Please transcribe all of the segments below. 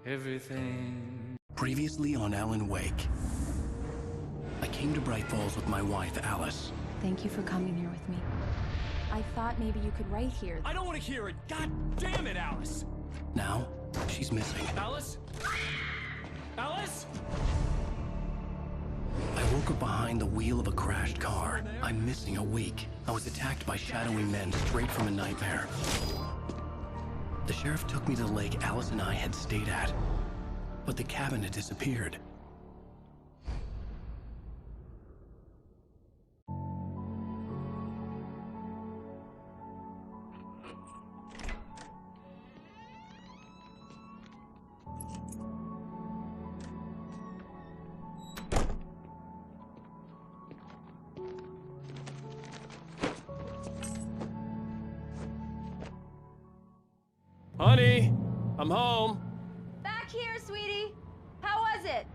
everything. Previously on Alan Wake. I came to Bright Falls with my wife, Alice. Thank you for coming here with me. I thought maybe you could write here. I don't want to hear it! God damn it, Alice! Now, she's missing. Alice? Alice? I woke up behind the wheel of a crashed car. I'm missing a week. I was attacked by shadowy men straight from a nightmare. The sheriff took me to the lake Alice and I had stayed at. But the cabin had disappeared. Honey, I'm home. Back here, sweetie. How was it?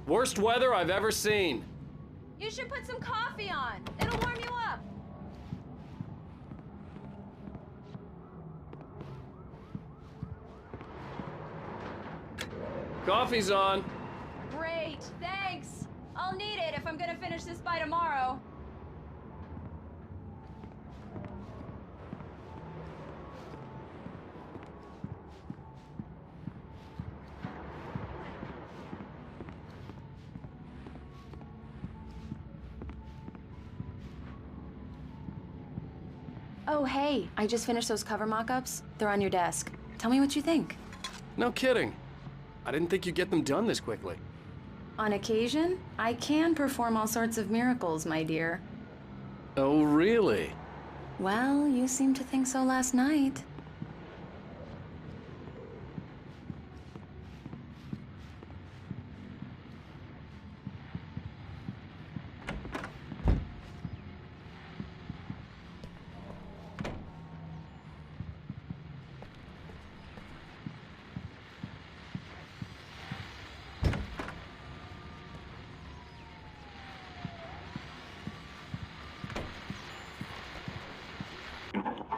Worst weather I've ever seen. You should put some coffee on. It'll warm you up. Coffee's on. Great, thanks. I'll need it if I'm gonna finish this by tomorrow. Oh, hey, I just finished those cover mock-ups. They're on your desk. Tell me what you think. No kidding. I didn't think you'd get them done this quickly. On occasion, I can perform all sorts of miracles, my dear. Oh, really? Well, you seemed to think so last night.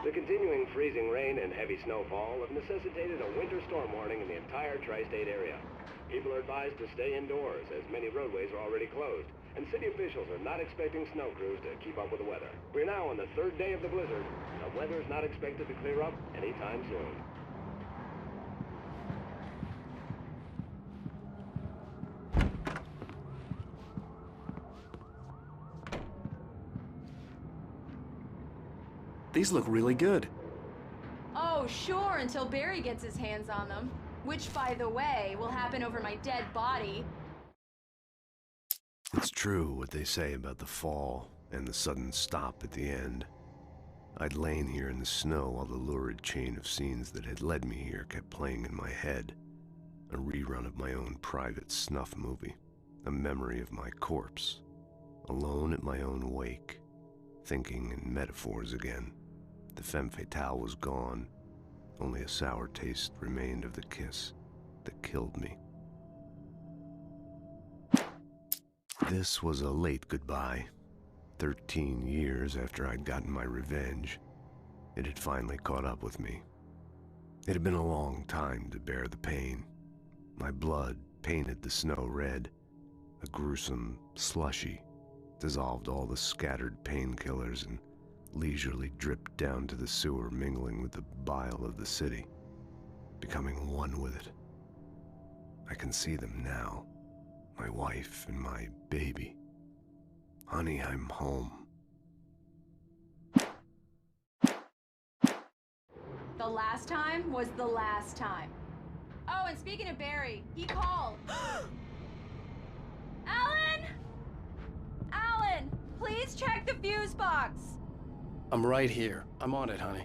The continuing freezing rain and heavy snowfall have necessitated a winter storm warning in the entire tri-state area. People are advised to stay indoors as many roadways are already closed, and city officials are not expecting snow crews to keep up with the weather. We're now on the third day of the blizzard. The weather is not expected to clear up anytime soon. These look really good. Oh, sure, until Barry gets his hands on them. Which, by the way, will happen over my dead body. It's true what they say about the fall and the sudden stop at the end. I'd lain here in the snow while the lurid chain of scenes that had led me here kept playing in my head. A rerun of my own private snuff movie. A memory of my corpse. Alone at my own wake. Thinking in metaphors again. The femme fatale was gone. Only a sour taste remained of the kiss that killed me. This was a late goodbye. 13 years after I'd gotten my revenge, it had finally caught up with me. It had been a long time to bear the pain. My blood painted the snow red, a gruesome slushy, dissolved all the scattered painkillers and leisurely dripped down to the sewer, mingling with the bile of the city, becoming one with it. I can see them now, my wife and my baby. Honey, I'm home. The last time was the last time. Oh, and speaking of Barry, he called. Alan! Alan, please check the fuse box. I'm right here. I'm on it, honey.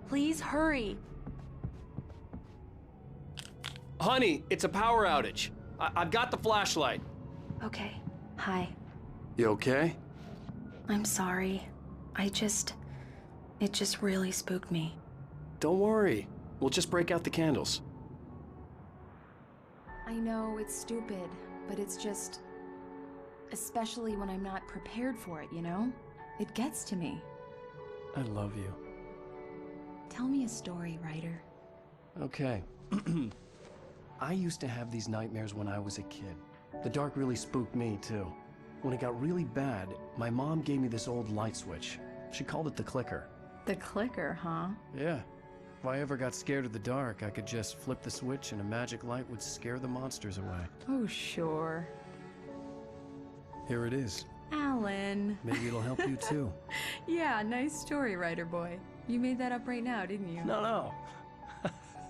Please hurry. Honey, it's a power outage. I've got the flashlight. Okay, hi. You okay? I'm sorry. It just really spooked me. Don't worry. We'll just break out the candles. I know it's stupid, but it's just... especially when I'm not prepared for it, you know? It gets to me. I love you. Tell me a story, writer. Okay. I used to have these nightmares when I was a kid. The dark really spooked me, too. When it got really bad, my mom gave me this old light switch. She called it the clicker. The clicker, huh? Yeah. If I ever got scared of the dark, I could just flip the switch and a magic light would scare the monsters away. Oh, sure. Here it is. Alan. Maybe it'll help you, too. Yeah, nice story, writer boy. You made that up right now, didn't you? No.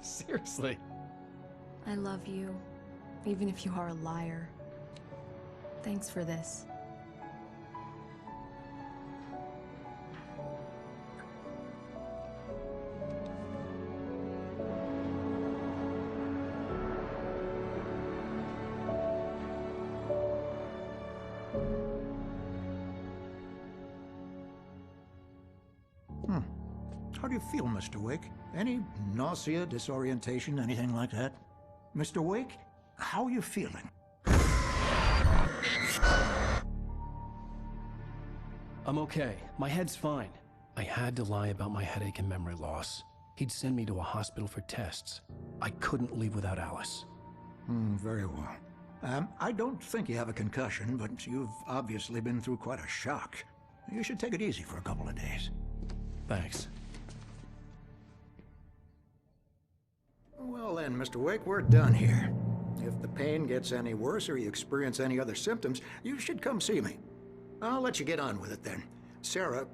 Seriously. I love you, even if you are a liar. Thanks for this. How do you feel, Mr. Wake? Any nausea, disorientation, anything like that? Mr. Wake, how are you feeling? I'm okay. My head's fine. I had to lie about my headache and memory loss. He'd send me to a hospital for tests. I couldn't leave without Alice. Very well. I don't think you have a concussion, but you've obviously been through quite a shock. You should take it easy for a couple of days. Thanks. Well then, Mr. Wake, we're done here. If the pain gets any worse or you experience any other symptoms, you should come see me. I'll let you get on with it then. Sarah,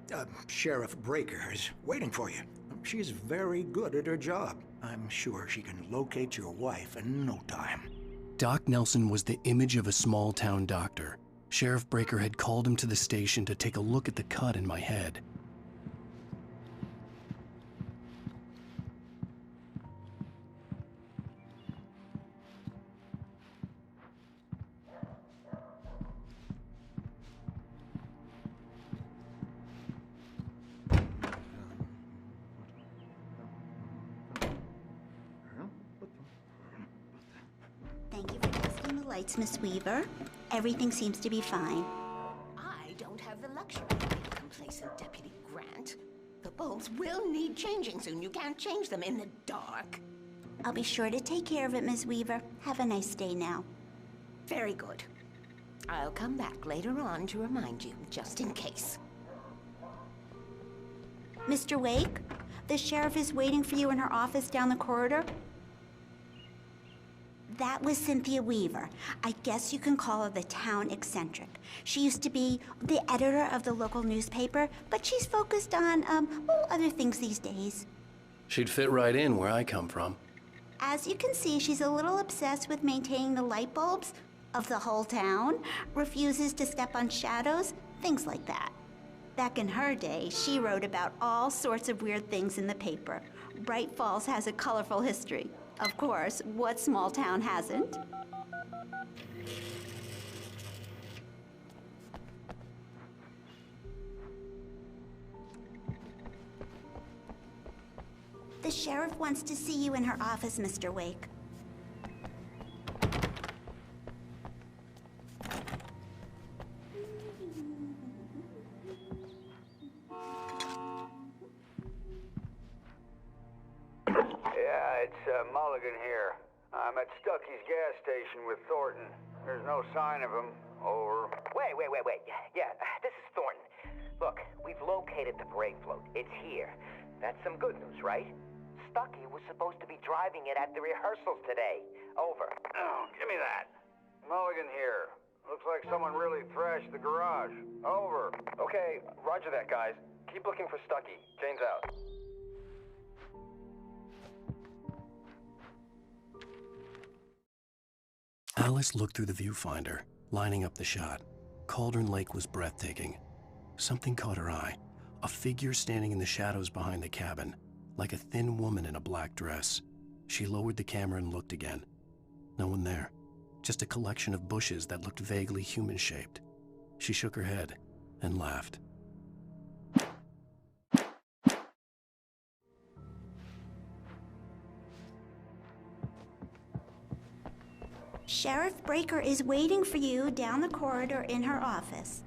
Sheriff Breaker, is waiting for you. She's very good at her job. I'm sure she can locate your wife in no time. Doc Nelson was the image of a small-town doctor. Sheriff Breaker had called him to the station to take a look at the cut in my head. Thank you for testing the lights, Miss Weaver. Everything seems to be fine. I don't have the luxury of being complacent, Deputy Grant. The bulbs will need changing soon. You can't change them in the dark. I'll be sure to take care of it, Miss Weaver. Have a nice day now. Very good. I'll come back later on to remind you, just in case. Mr. Wake, the sheriff is waiting for you in her office down the corridor. That was Cynthia Weaver. I guess you can call her the town eccentric. She used to be the editor of the local newspaper, but she's focused on, other things these days. She'd fit right in where I come from. As you can see, she's a little obsessed with maintaining the light bulbs of the whole town, refuses to step on shadows, things like that. Back in her day, she wrote about all sorts of weird things in the paper. Bright Falls has a colorful history. Of course, what small town hasn't? The sheriff wants to see you in her office, Mr. Wake. Mulligan here. I'm at Stucky's gas station with Thornton. There's no sign of him. Over. Wait. Yeah, this is Thornton. Look, we've located the brake float. It's here. That's some good news, right? Stucky was supposed to be driving it at the rehearsals today. Over. Oh, give me that. Mulligan here. Looks like someone really thrashed the garage. Over. Okay, roger that, guys. Keep looking for Stucky. Jane's out. Alice looked through the viewfinder, lining up the shot. Cauldron Lake was breathtaking. Something caught her eye. A figure standing in the shadows behind the cabin, like a thin woman in a black dress. She lowered the camera and looked again. No one there. Just a collection of bushes that looked vaguely human-shaped. She shook her head and laughed. Sheriff Breaker is waiting for you down the corridor in her office.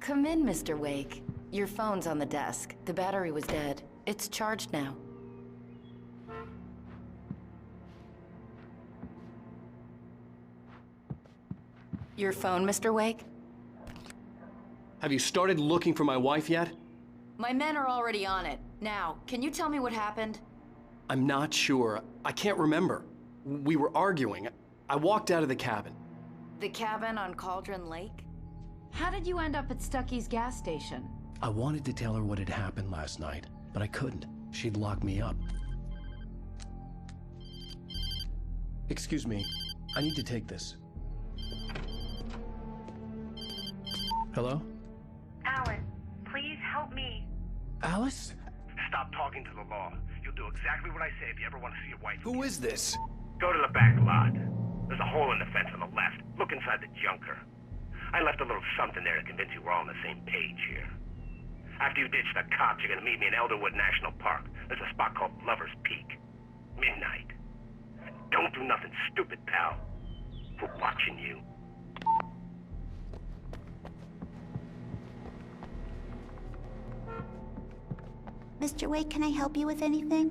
Come in, Mr. Wake. Your phone's on the desk. The battery was dead. It's charged now. Your phone, Mr. Wake? Have you started looking for my wife yet? My men are already on it. Now, can you tell me what happened? I'm not sure. I can't remember. We were arguing. I walked out of the cabin. The cabin on Cauldron Lake? How did you end up at Stucky's gas station? I wanted to tell her what had happened last night, but I couldn't. She'd lock me up. Excuse me. I need to take this. Hello? Alan, please help me. Alice? Stop talking to the law. You'll do exactly what I say if you ever want to see your wife. Who is this? Go to the back lot. There's a hole in the fence on the left. Look inside the junker. I left a little something there to convince you we're all on the same page here. After you ditch the cops, you're gonna meet me in Elderwood National Park. There's a spot called Lover's Peak. Midnight. Don't do nothing stupid, pal. We're watching you. Mr. Wake, can I help you with anything?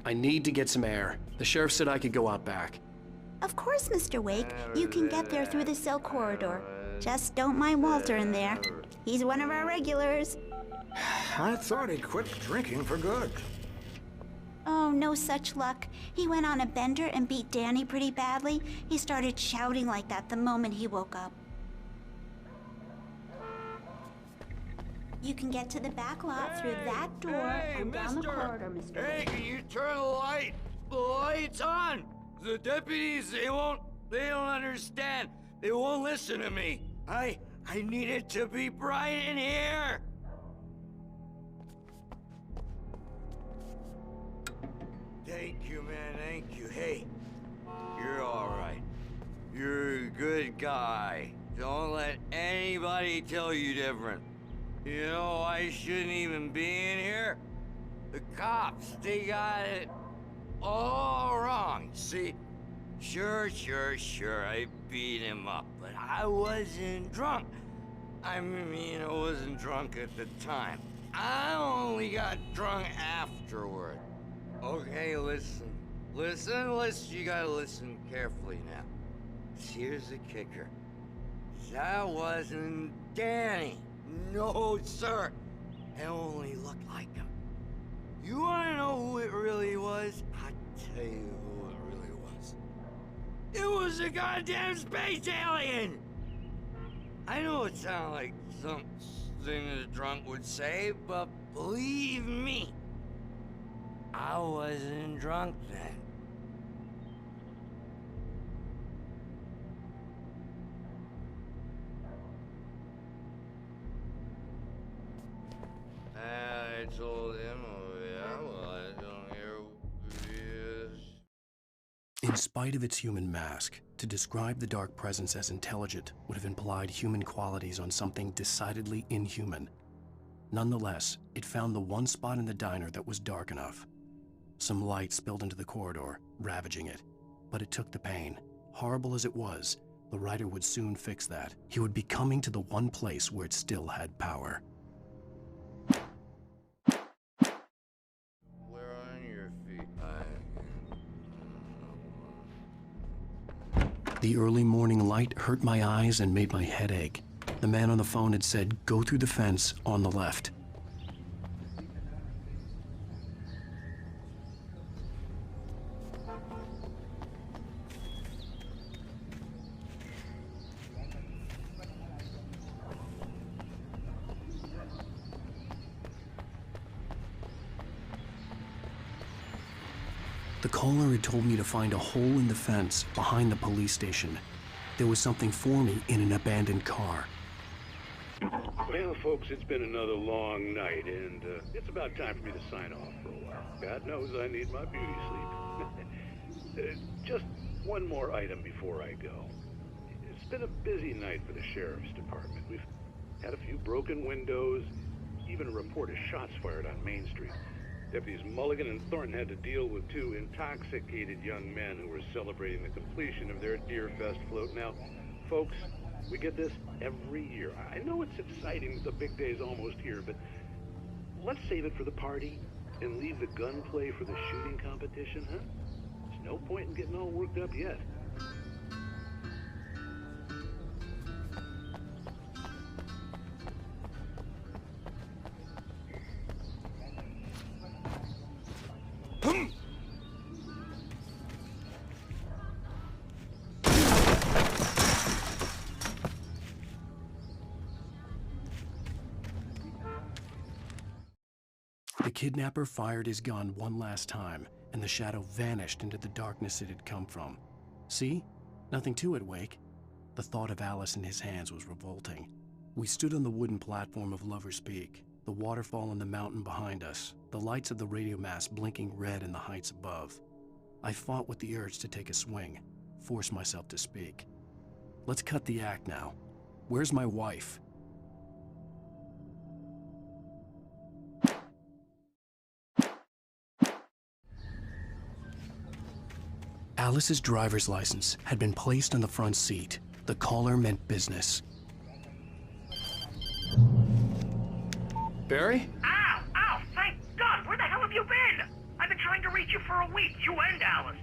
I need to get some air. The sheriff said I could go out back. Of course, Mr. Wake. You can get there through the cell corridor. Just don't mind Walter in there. He's one of our regulars. I thought he'd quit drinking for good. Oh, no such luck. He went on a bender and beat Danny pretty badly. He started shouting like that the moment he woke up. You can get to the back lot through that door and down the corridor, Mr. Hey, can you turn the lights on? The deputies, they don't understand. They won't listen to me. I need it to be bright in here. Thank you, man, thank you. Hey, you're all right. You're a good guy. Don't let anybody tell you different. You know, I shouldn't even be in here. The cops, they got it all wrong. See, sure, I beat him up, but I wasn't drunk. I mean, I wasn't drunk at the time. I only got drunk afterward. Okay, listen, you gotta listen carefully now. Here's the kicker. That wasn't Danny. No, sir. It only looked like him. You wanna know who it really was? I'll tell you who it really was. It was a goddamn space alien! I know it sounds like something a drunk would say, but believe me, I wasn't drunk then. I told him, oh yeah, well, I don't hear who he is. In spite of its human mask, to describe the dark presence as intelligent would have implied human qualities on something decidedly inhuman. Nonetheless, it found the one spot in the diner that was dark enough. Some light spilled into the corridor, ravaging it. But it took the pain. Horrible as it was, the writer would soon fix that. He would be coming to the one place where it still had power. Where on your feet? The early morning light hurt my eyes and made my head ache. The man on the phone had said, "Go through the fence on the left." The caller had told me to find a hole in the fence behind the police station. There was something for me in an abandoned car. Well, folks, it's been another long night, and it's about time for me to sign off for a while. God knows I need my beauty sleep. Just one more item before I go. It's been a busy night for the sheriff's department. We've had a few broken windows, even a report of shots fired on Main Street. Deputies Mulligan and Thornton had to deal with two intoxicated young men who were celebrating the completion of their Deer Fest float. Now, folks, We get this every year. I know it's exciting that the big day's almost here, but let's save it for the party and leave the gunplay for the shooting competition, huh? There's no point in getting all worked up yet. The kidnapper fired his gun one last time, and the shadow vanished into the darkness it had come from. See? Nothing to it, Wake. The thought of Alice in his hands was revolting. We stood on the wooden platform of Lover's Peak, the waterfall on the mountain behind us, the lights of the radio mast blinking red in the heights above. I fought with the urge to take a swing, force myself to speak. Let's cut the act now. Where's my wife? Alice's driver's license had been placed on the front seat. The caller meant business. Barry? Ow! Ow! Thank God! Where the hell have you been? I've been trying to reach you for a week, you and Alice.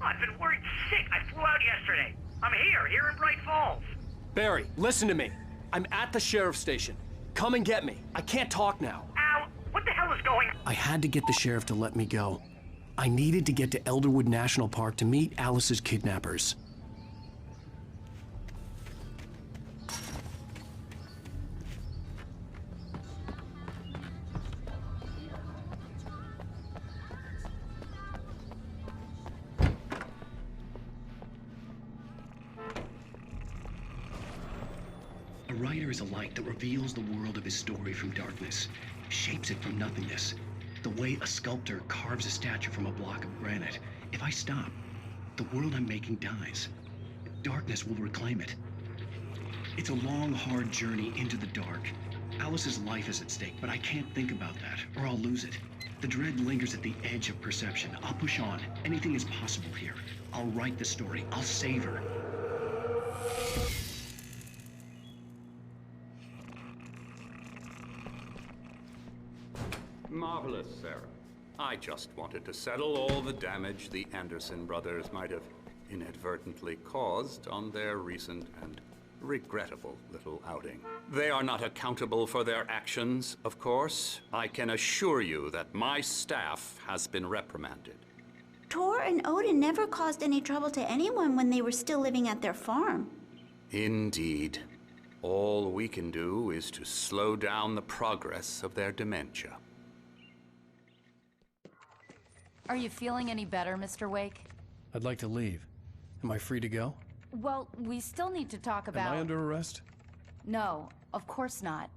Oh, I've been worried sick. I flew out yesterday. I'm here in Bright Falls. Barry, listen to me. I'm at the sheriff's station. Come and get me. I can't talk now. Al, what the hell is going on? I had to get the sheriff to let me go. I needed to get to Elderwood National Park to meet Alice's kidnappers. A writer is a light that reveals the world of his story from darkness, shapes it from nothingness. The way a sculptor carves a statue from a block of granite. If I stop, the world I'm making dies. Darkness will reclaim it. It's a long, hard journey into the dark. Alice's life is at stake, but I can't think about that, or I'll lose it. The dread lingers at the edge of perception. I'll push on. Anything is possible here. I'll write the story. I'll save her. Marvelous, Sarah. I just wanted to settle all the damage the Anderson brothers might have inadvertently caused on their recent and regrettable little outing. They are not accountable for their actions, of course. I can assure you that my staff has been reprimanded. Tor and Odin never caused any trouble to anyone when they were still living at their farm. Indeed. All we can do is to slow down the progress of their dementia. Are you feeling any better, Mr. Wake? I'd like to leave. Am I free to go? Well, we still need to talk about... Am I under arrest? No, of course not.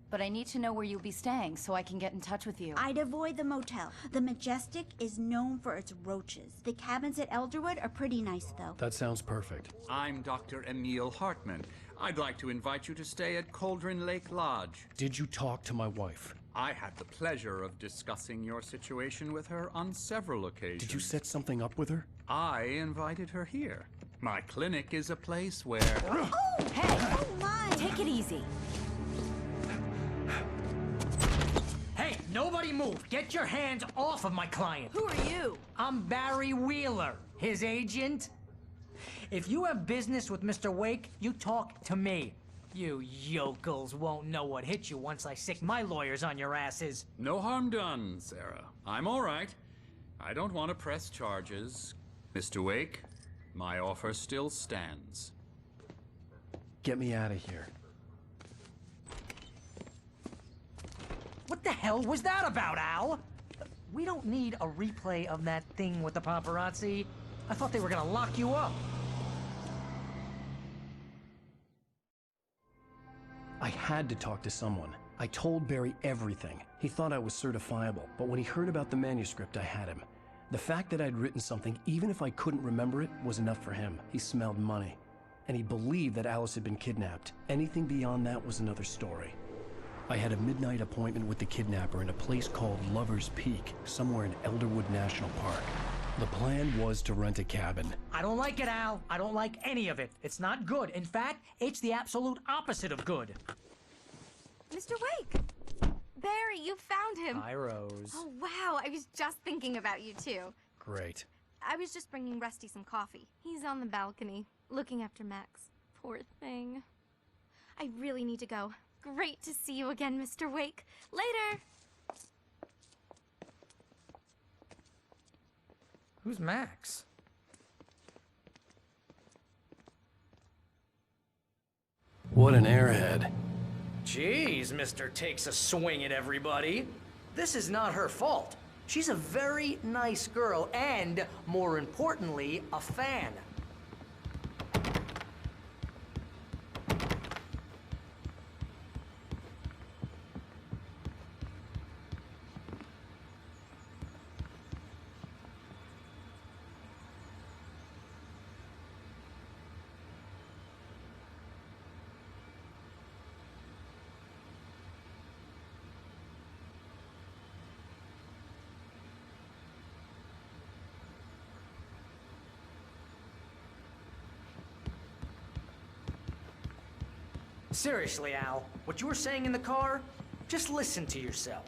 But I need to know where you'll be staying so I can get in touch with you. I'd avoid the motel. The Majestic is known for its roaches. The cabins at Elderwood are pretty nice, though. That sounds perfect. I'm Dr. Emil Hartman. I'd like to invite you to stay at Cauldron Lake Lodge. Did you talk to my wife? I had the pleasure of discussing your situation with her on several occasions. Did you set something up with her? I invited her here. My clinic is a place where... Oh! Hey! Oh, my! Take it easy. Hey, nobody move! Get your hands off of my client! Who are you? I'm Barry Wheeler, his agent. If you have business with Mr. Wake, you talk to me. You yokels won't know what hit you once I sick my lawyers on your asses. No harm done, Sarah. I'm all right. I don't want to press charges. Mr. Wake, my offer still stands. Get me out of here. What the hell was that about, Al? We don't need a replay of that thing with the paparazzi. I thought they were gonna lock you up. I had to talk to someone. I told Barry everything. He thought I was certifiable, but when he heard about the manuscript, I had him. The fact that I'd written something, even if I couldn't remember it, was enough for him. He smelled money. And he believed that Alice had been kidnapped. Anything beyond that was another story. I had a midnight appointment with the kidnapper in a place called Lover's Peak, somewhere in Elderwood National Park. The plan was to rent a cabin. I don't like it, Al. I don't like any of it. It's not good. In fact, it's the absolute opposite of good. Mr. Wake! Barry, you found him! Hi, Rose. Oh, wow. I was just thinking about you, too. Great. I was just bringing Rusty some coffee. He's on the balcony, looking after Max. Poor thing. I really need to go. Great to see you again, Mr. Wake. Later! Who's Max? What an airhead. Jeez, Mr. Takes a swing at everybody. This is not her fault. She's a very nice girl and, more importantly, a fan. Seriously, Al, what you were saying in the car, just listen to yourself.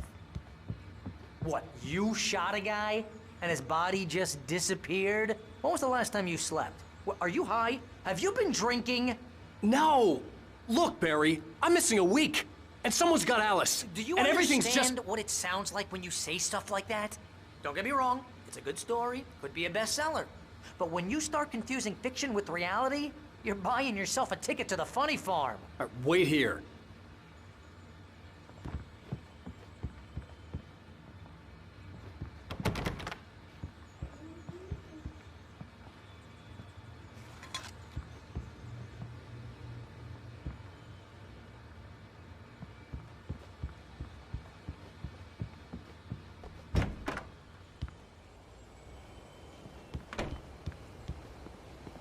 What, you shot a guy and his body just disappeared? When was the last time you slept? What, are you high? Have you been drinking? No! Look, Barry, I'm missing a week, and someone's got Alice. Do you and understand everything's just... what it sounds like when you say stuff like that? Don't get me wrong, it's a good story, could be a bestseller. But when you start confusing fiction with reality, you're buying yourself a ticket to the funny farm. All right, wait here.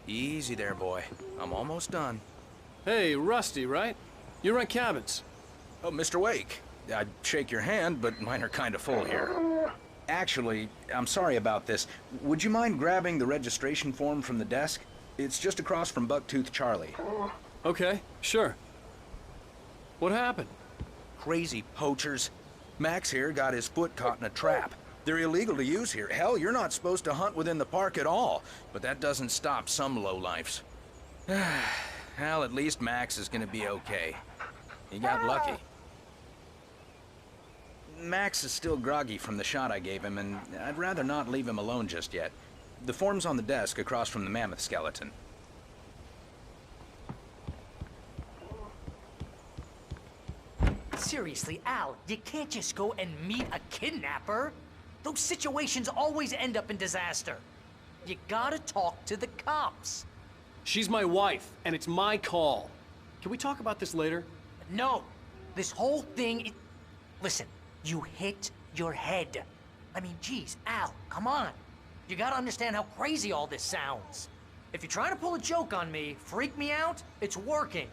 Easy there, boy. I'm almost done. Hey, Rusty, right? You rent cabins. Oh, Mr. Wake. I'd shake your hand, but mine are kind of full here. Actually, I'm sorry about this. Would you mind grabbing the registration form from the desk? It's just across from Bucktooth Charlie. Okay, sure. What happened? Crazy poachers. Max here got his foot caught in a trap. They're illegal to use here. Hell, you're not supposed to hunt within the park at all. But that doesn't stop some lowlifes. Well, at least Max is gonna be okay. He got lucky. Max is still groggy from the shot I gave him, and I'd rather not leave him alone just yet. The form's on the desk across from the mammoth skeleton. Seriously, Al, you can't just go and meet a kidnapper. Those situations always end up in disaster. You gotta talk to the cops. She's my wife, and it's my call. Can we talk about this later? No. This whole thing... Listen, you hit your head. I mean, geez, Al, come on. You gotta understand how crazy all this sounds. If you're trying to pull a joke on me, freak me out, it's working.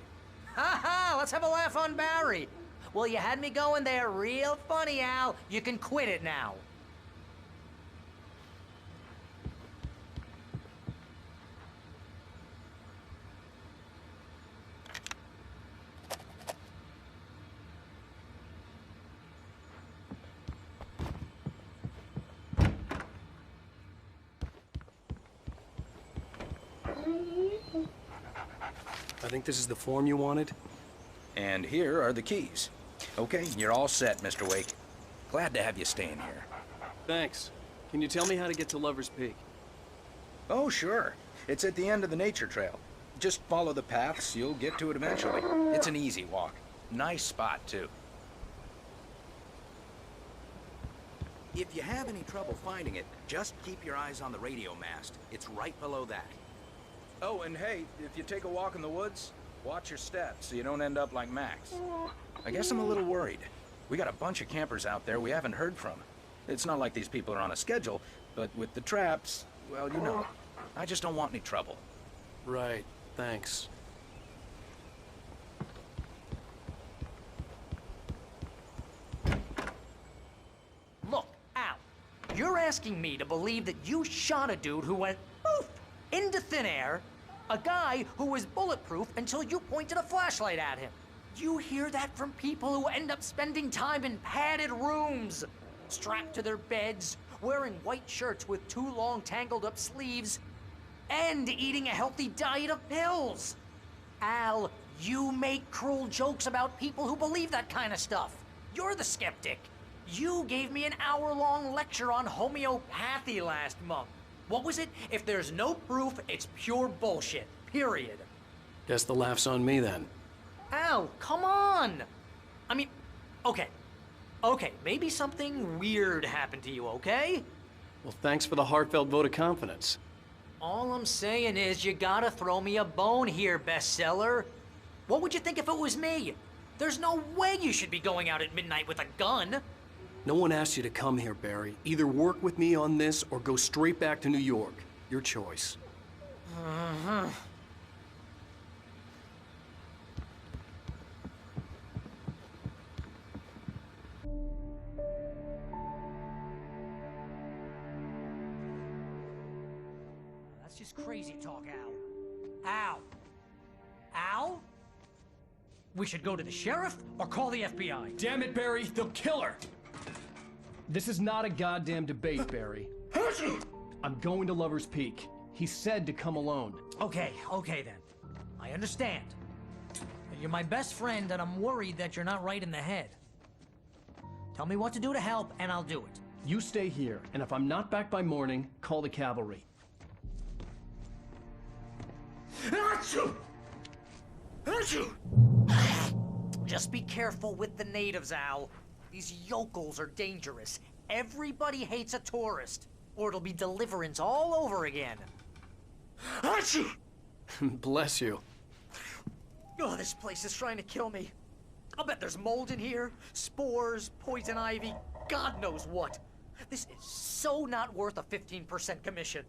Ha ha, let's have a laugh on Barry. Well, you had me going there real funny, Al. You can quit it now. I think this is the form you wanted. And here are the keys. Okay, you're all set, Mr. Wake. Glad to have you staying here. Thanks. Can you tell me how to get to Lover's Peak? Oh, sure. It's at the end of the nature trail. Just follow the paths, you'll get to it eventually. It's an easy walk. Nice spot, too. If you have any trouble finding it, just keep your eyes on the radio mast. It's right below that. Oh, and hey, if you take a walk in the woods, watch your steps so you don't end up like Max. I guess I'm a little worried. We got a bunch of campers out there we haven't heard from. It's not like these people are on a schedule, but with the traps, well, you know, I just don't want any trouble. Right, thanks. Look, Al, your ass asking me to believe that you shot a dude who went poof into thin air, a guy who was bulletproof until you pointed a flashlight at him. You hear that from people who end up spending time in padded rooms, strapped to their beds, wearing white shirts with too long tangled up sleeves, and eating a healthy diet of pills. Al, you make cruel jokes about people who believe that kind of stuff. You're the skeptic. You gave me an hour-long lecture on homeopathy last month. What was it? If there's no proof, it's pure bullshit. Period. Guess the laugh's on me then. Al, come on! I mean, okay. Okay, maybe something weird happened to you, okay? Well, thanks for the heartfelt vote of confidence. All I'm saying is you gotta throw me a bone here, bestseller. What would you think if it was me? There's no way you should be going out at midnight with a gun. No one asked you to come here, Barry. Either work with me on this or go straight back to New York. Your choice. Uh-huh. That's just crazy talk, Al. Al? Al? We should go to the sheriff or call the FBI. Damn it, Barry, they'll kill her! This is not a goddamn debate, Barry. I'm going to Lover's Peak. He said to come alone. Okay then. I understand. You're my best friend and I'm worried that you're not right in the head. Tell me what to do to help and I'll do it. You stay here, and if I'm not back by morning, call the cavalry. Achoo! Achoo! Just be careful with the natives, Al. These yokels are dangerous. Everybody hates a tourist, or it'll be Deliverance all over again. Achoo! Bless you. Oh, this place is trying to kill me. I'll bet there's mold in here, spores, poison ivy, God knows what. This is so not worth a 15% commission.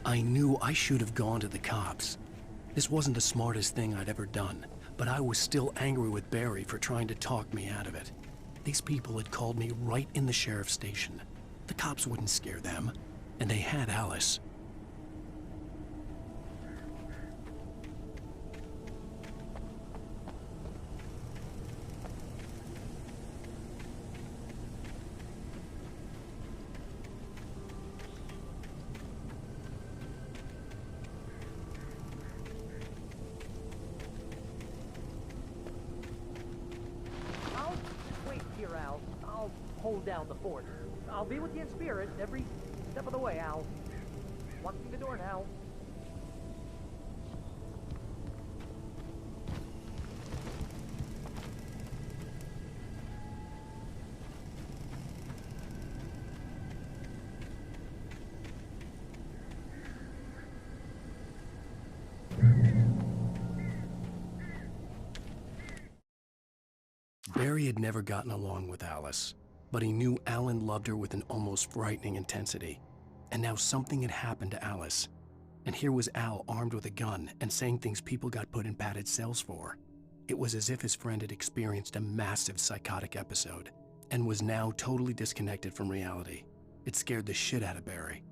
I knew I should have gone to the cops. This wasn't the smartest thing I'd ever done, but I was still angry with Barry for trying to talk me out of it. These people had called me right in the sheriff's station. The cops wouldn't scare them, and they had Alice. Hold down the fort. I'll be with you in spirit every step of the way, Al. Walk through the door now. Barry had never gotten along with Alice, but he knew Alan loved her with an almost frightening intensity. And now something had happened to Alice. And here was Al armed with a gun and saying things people got put in padded cells for. It was as if his friend had experienced a massive psychotic episode and was now totally disconnected from reality. It scared the shit out of Barry.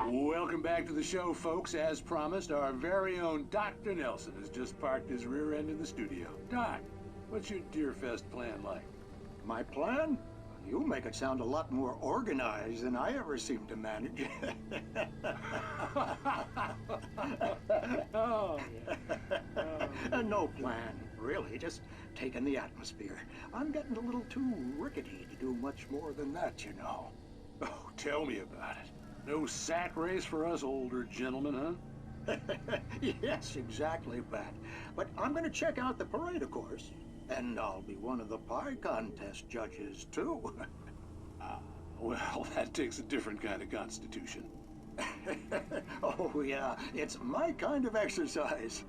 Welcome back to the show, folks. As promised, our very own Dr. Nelson has just parked his rear end in the studio. Doc, what's your Deerfest plan like? My plan? You make it sound a lot more organized than I ever seem to manage. Oh, yeah. No plan, really. Just taking the atmosphere. I'm getting a little too rickety to do much more than that, you know. Oh, tell me about it. No sack race for us older gentlemen, huh? Yes, exactly, Pat. But I'm going to check out the parade, of course. And I'll be one of the pie contest judges, too. Well, that takes a different kind of constitution. Oh, yeah. It's my kind of exercise.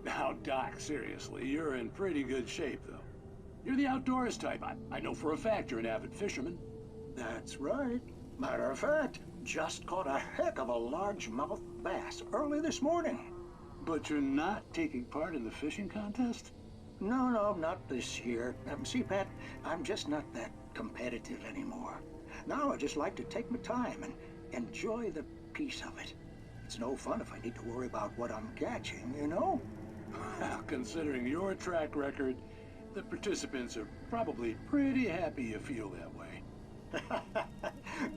Now, Doc, seriously, you're in pretty good shape, though. You're the outdoors type. I know for a fact you're an avid fisherman. That's right. Matter of fact, just caught a heck of a largemouth bass early this morning. But you're not taking part in the fishing contest? No, not this year. See, Pat, I'm just not that competitive anymore. Now I just like to take my time and enjoy the peace of it. It's no fun if I need to worry about what I'm catching, you know? Well, considering your track record, the participants are probably pretty happy you feel that way.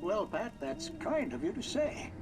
Well, Pat, that's kind of you to say.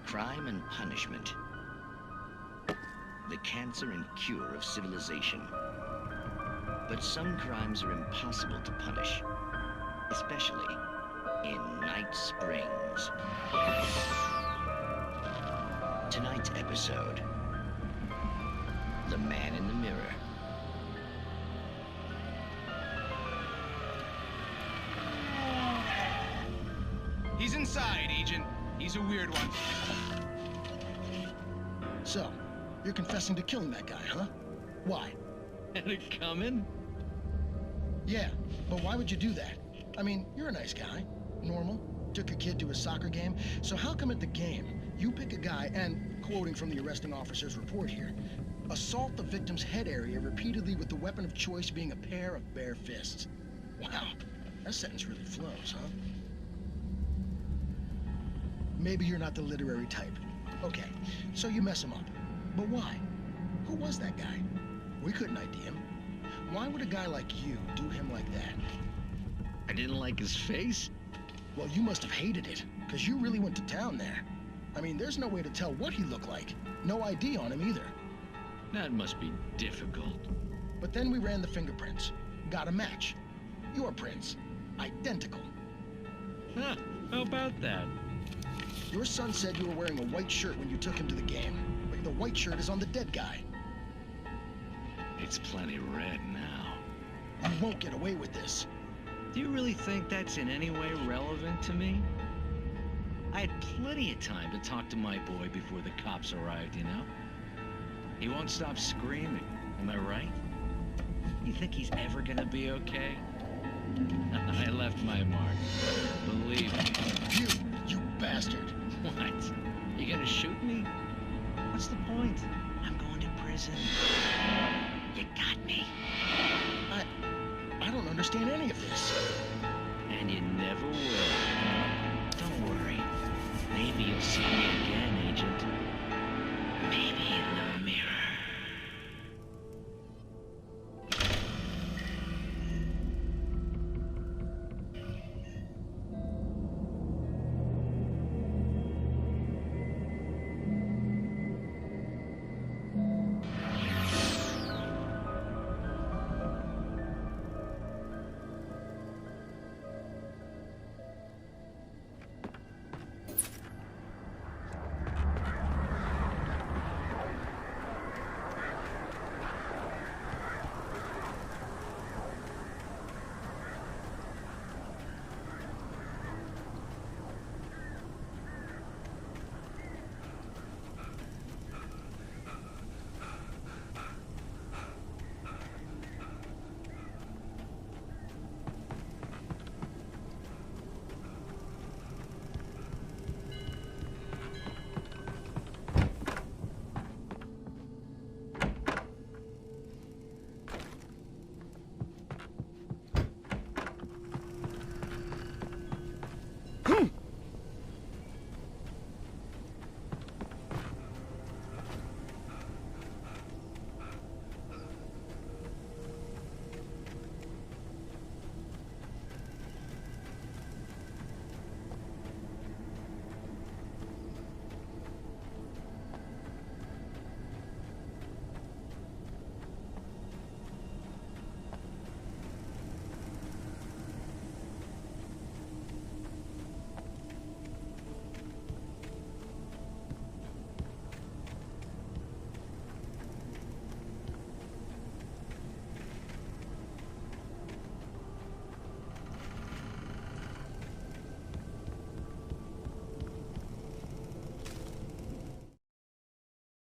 Crime and punishment. The cancer and cure of civilization. But some crimes are impossible to punish, especially in Night Springs. Tonight's episode, The Man in the Mirror. He's inside, Agent. He's a weird one. So, you're confessing to killing that guy, huh? Why? Had it coming? Yeah, but why would you do that? I mean, you're a nice guy. Normal. Took a kid to a soccer game. So how come at the game, you pick a guy and, quoting from the arresting officer's report here, assault the victim's head area repeatedly with the weapon of choice being a pair of bare fists? Wow, that sentence really flows, huh? Maybe you're not the literary type. Okay, so you mess him up. But why? Who was that guy? We couldn't ID him. Why would a guy like you do him like that? I didn't like his face? Well, you must have hated it, because you really went to town there. I mean, there's no way to tell what he looked like. No ID on him either. That must be difficult. But then we ran the fingerprints. Got a match. Your prints. Identical. Huh, how about that? Your son said you were wearing a white shirt when you took him to the game. But the white shirt is on the dead guy. It's plenty red now. You won't get away with this. Do you really think that's in any way relevant to me? I had plenty of time to talk to my boy before the cops arrived, you know? He won't stop screaming, am I right? You think he's ever gonna be okay? I left my mark. Believe me. You bastard. What? You gonna shoot me? What's the point? I'm going to prison. You got me. I don't understand any of this. And you never will. Don't worry. Maybe you'll see me again, Agent. Maybe in the mirror.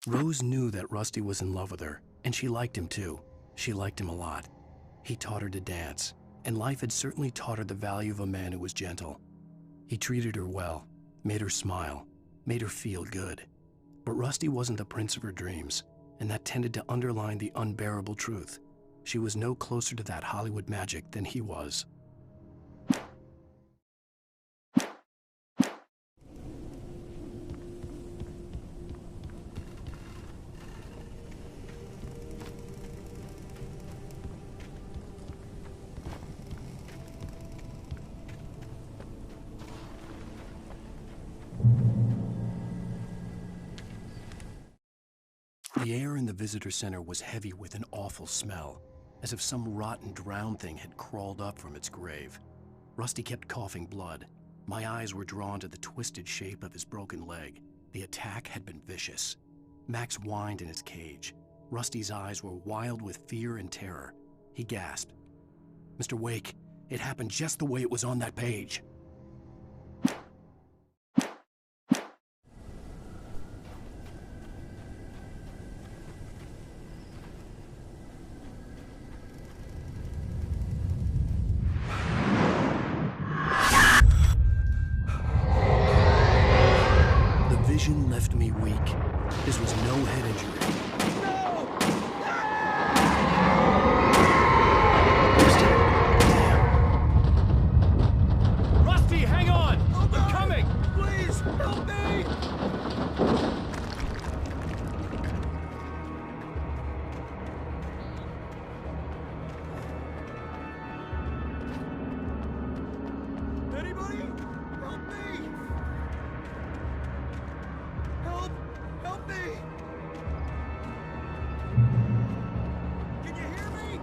Rose knew that Rusty was in love with her, and she liked him too. She liked him a lot. He taught her to dance, and life had certainly taught her the value of a man who was gentle. He treated her well, made her smile, made her feel good. But Rusty wasn't the prince of her dreams, and that tended to underline the unbearable truth. She was no closer to that Hollywood magic than he was. The air in the visitor center was heavy with an awful smell, as if some rotten drowned thing had crawled up from its grave. Rusty kept coughing blood. My eyes were drawn to the twisted shape of his broken leg. The attack had been vicious. Max whined in his cage. Rusty's eyes were wild with fear and terror. He gasped. "Mr. Wake, it happened just the way it was on that page." The vision left me weak. This was no head injury. Rusty, hang on! I'm coming! Please, help me! Anybody? Help me! Help! Help me! Can you hear me?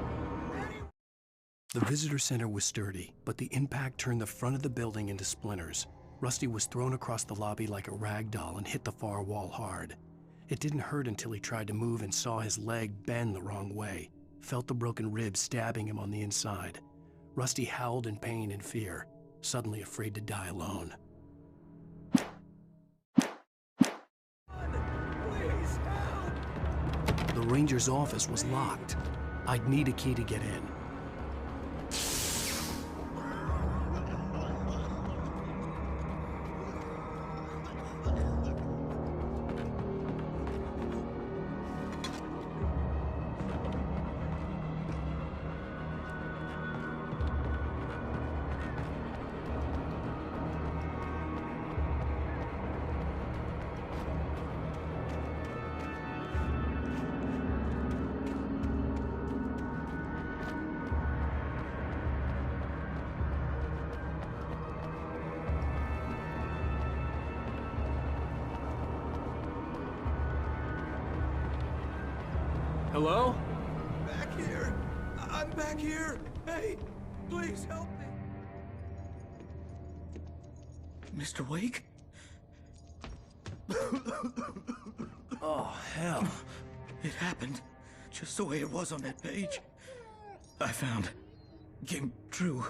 The visitor center was sturdy, but the impact turned the front of the building into splinters. Rusty was thrown across the lobby like a rag doll and hit the far wall hard. It didn't hurt until he tried to move and saw his leg bend the wrong way, felt the broken rib stabbing him on the inside. Rusty howled in pain and fear, suddenly afraid to die alone. Please, help! The ranger's office was locked. I'd need a key to get in. Hello? Back here! I'm back here! Hey, please help me! Mr. Wake? Oh, hell. It happened just the way it was on that page. I found. Came true.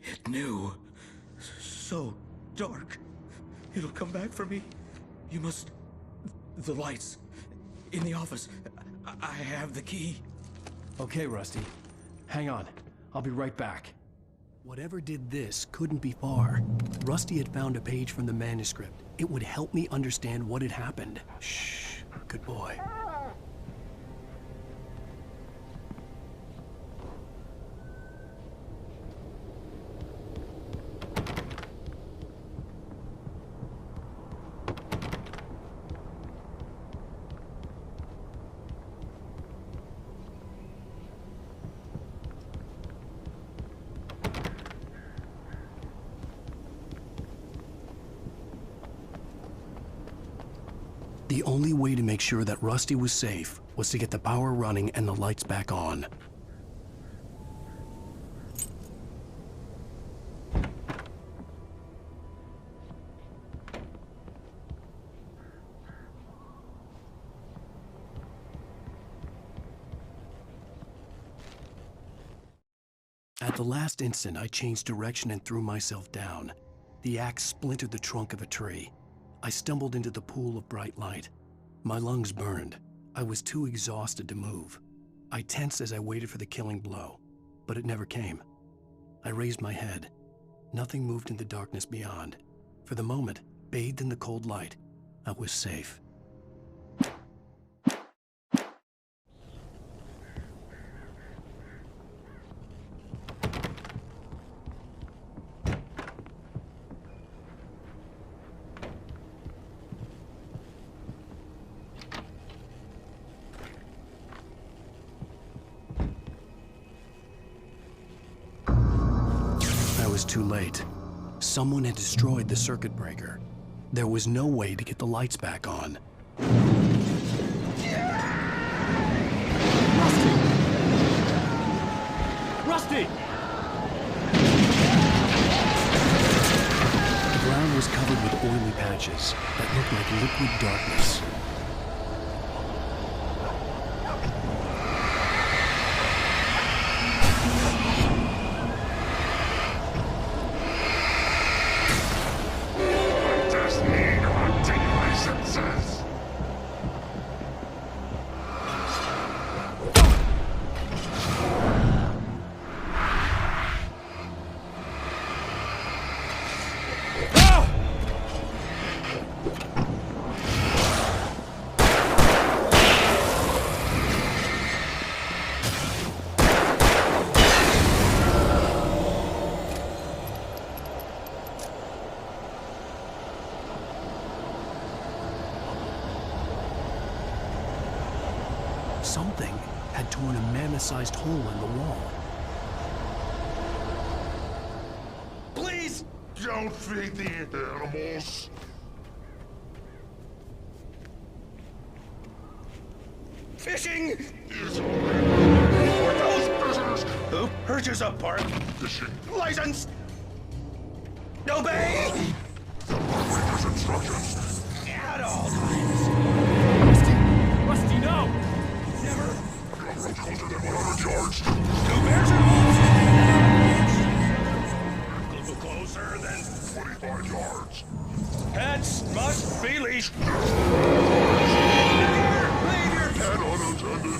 It knew. So dark. It'll come back for me. You must... The lights. In the office. I have the key. Okay, Rusty. Hang on. I'll be right back. Whatever did this couldn't be far. Rusty had found a page from the manuscript. It would help me understand what had happened. Shh. Good boy. The only way to make sure that Rusty was safe was to get the power running and the lights back on. At the last instant, I changed direction and threw myself down. The axe splintered the trunk of a tree. I stumbled into the pool of bright light. My lungs burned. I was too exhausted to move. I tensed as I waited for the killing blow, but it never came. I raised my head. Nothing moved in the darkness beyond. For the moment, bathed in the cold light, I was safe. Too late. Someone had destroyed the circuit breaker. There was no way to get the lights back on. Rusty! The ground was covered with oily patches that looked like liquid darkness. Something had torn a mammoth-sized hole in the wall. Please! Don't feed the animals! Fishing! Is for those visitors who purchase a park license! Obey! The operator's instructions. At all times. Rusty, no! Never. Railroad closer than 100 yards. Two bears are a little closer than 25 yards. Pets must be leashed. Pet unattended.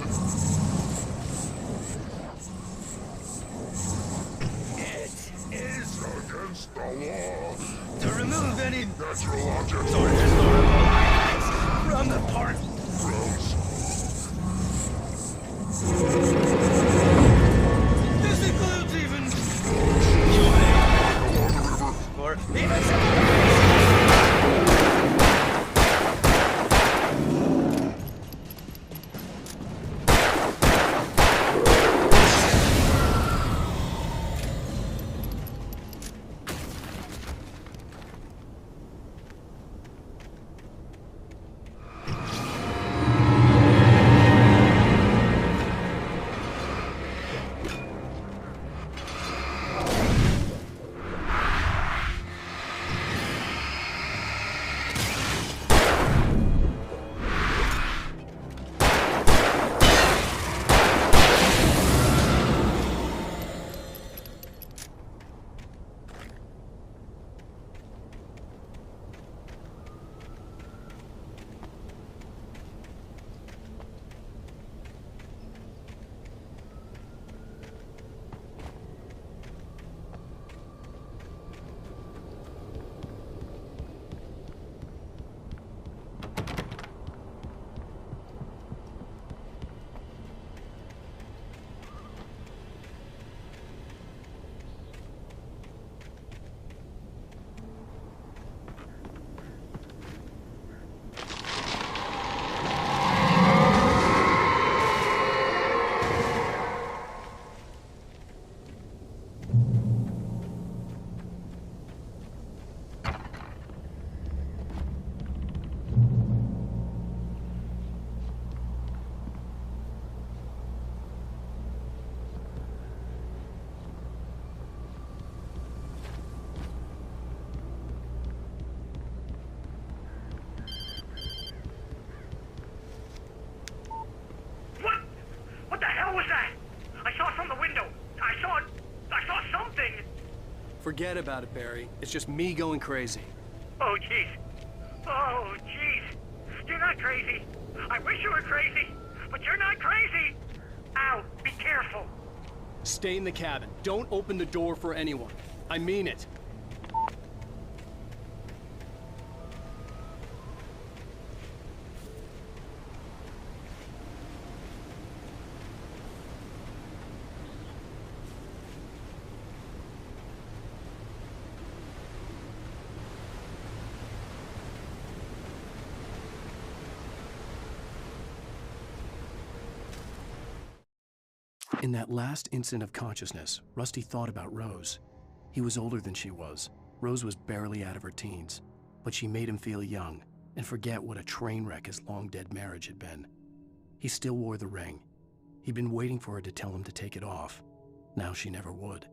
It is against the law to remove any natural objects or historical items from the park. Gross. This includes even or even Forget about it, Barry. It's just me going crazy. Oh, jeez. Oh, jeez. You're not crazy. I wish you were crazy, but you're not crazy. Ow, be careful. Stay in the cabin. Don't open the door for anyone. I mean it. In that last instant of consciousness, Rusty thought about Rose. He was older than she was. Rose was barely out of her teens, but she made him feel young and forget what a train wreck his long-dead marriage had been. He still wore the ring. He'd been waiting for her to tell him to take it off. Now she never would.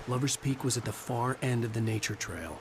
Lover's Peak was at the far end of the nature trail.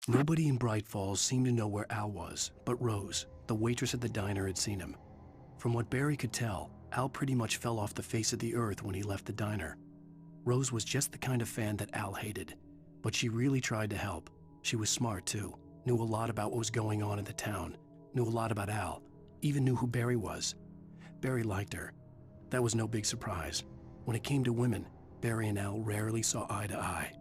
Nobody in Bright Falls seemed to know where Al was, but Rose, the waitress at the diner, had seen him. From what Barry could tell, Al pretty much fell off the face of the earth when he left the diner. Rose was just the kind of fan that Al hated, but she really tried to help. She was smart too, knew a lot about what was going on in the town, knew a lot about Al, even knew who Barry was. Barry liked her. That was no big surprise. When it came to women, Barry and Al rarely saw eye to eye.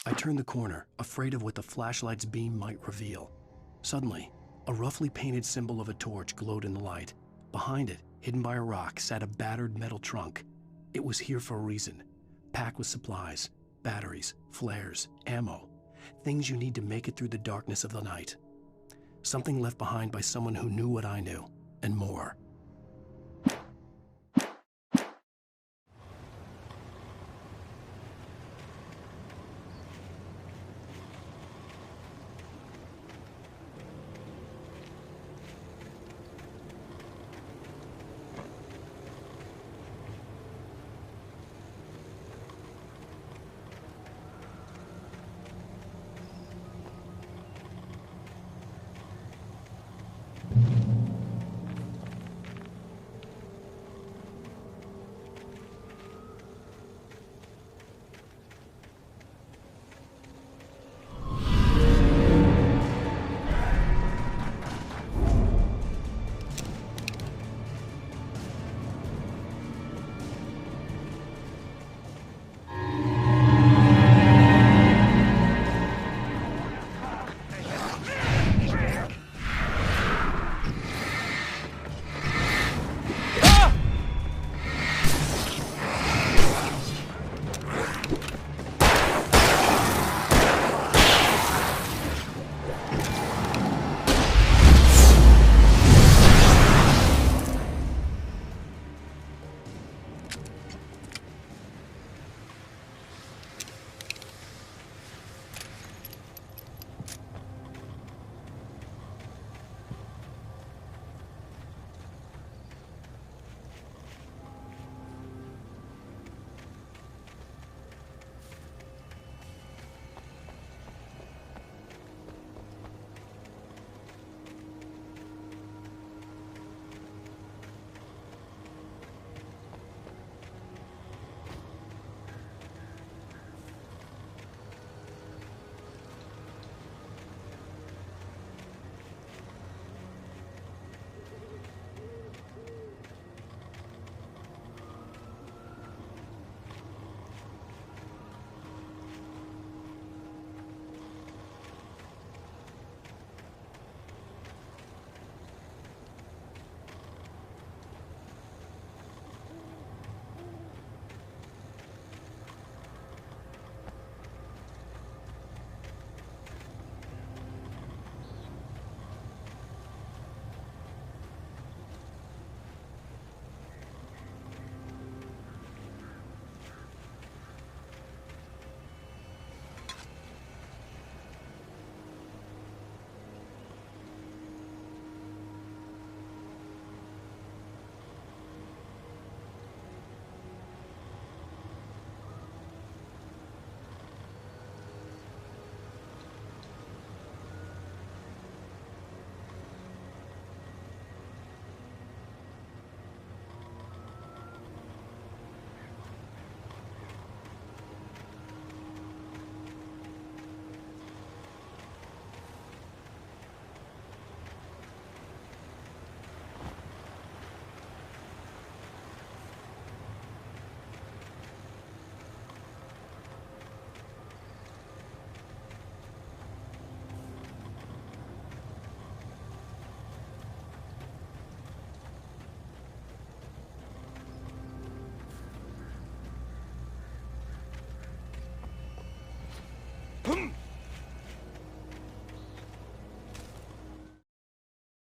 I turned the corner, afraid of what the flashlight's beam might reveal. Suddenly, a roughly painted symbol of a torch glowed in the light. Behind it, hidden by a rock, sat a battered metal trunk. It was here for a reason, packed with supplies, batteries, flares, ammo, things you need to make it through the darkness of the night. Something left behind by someone who knew what I knew, and more.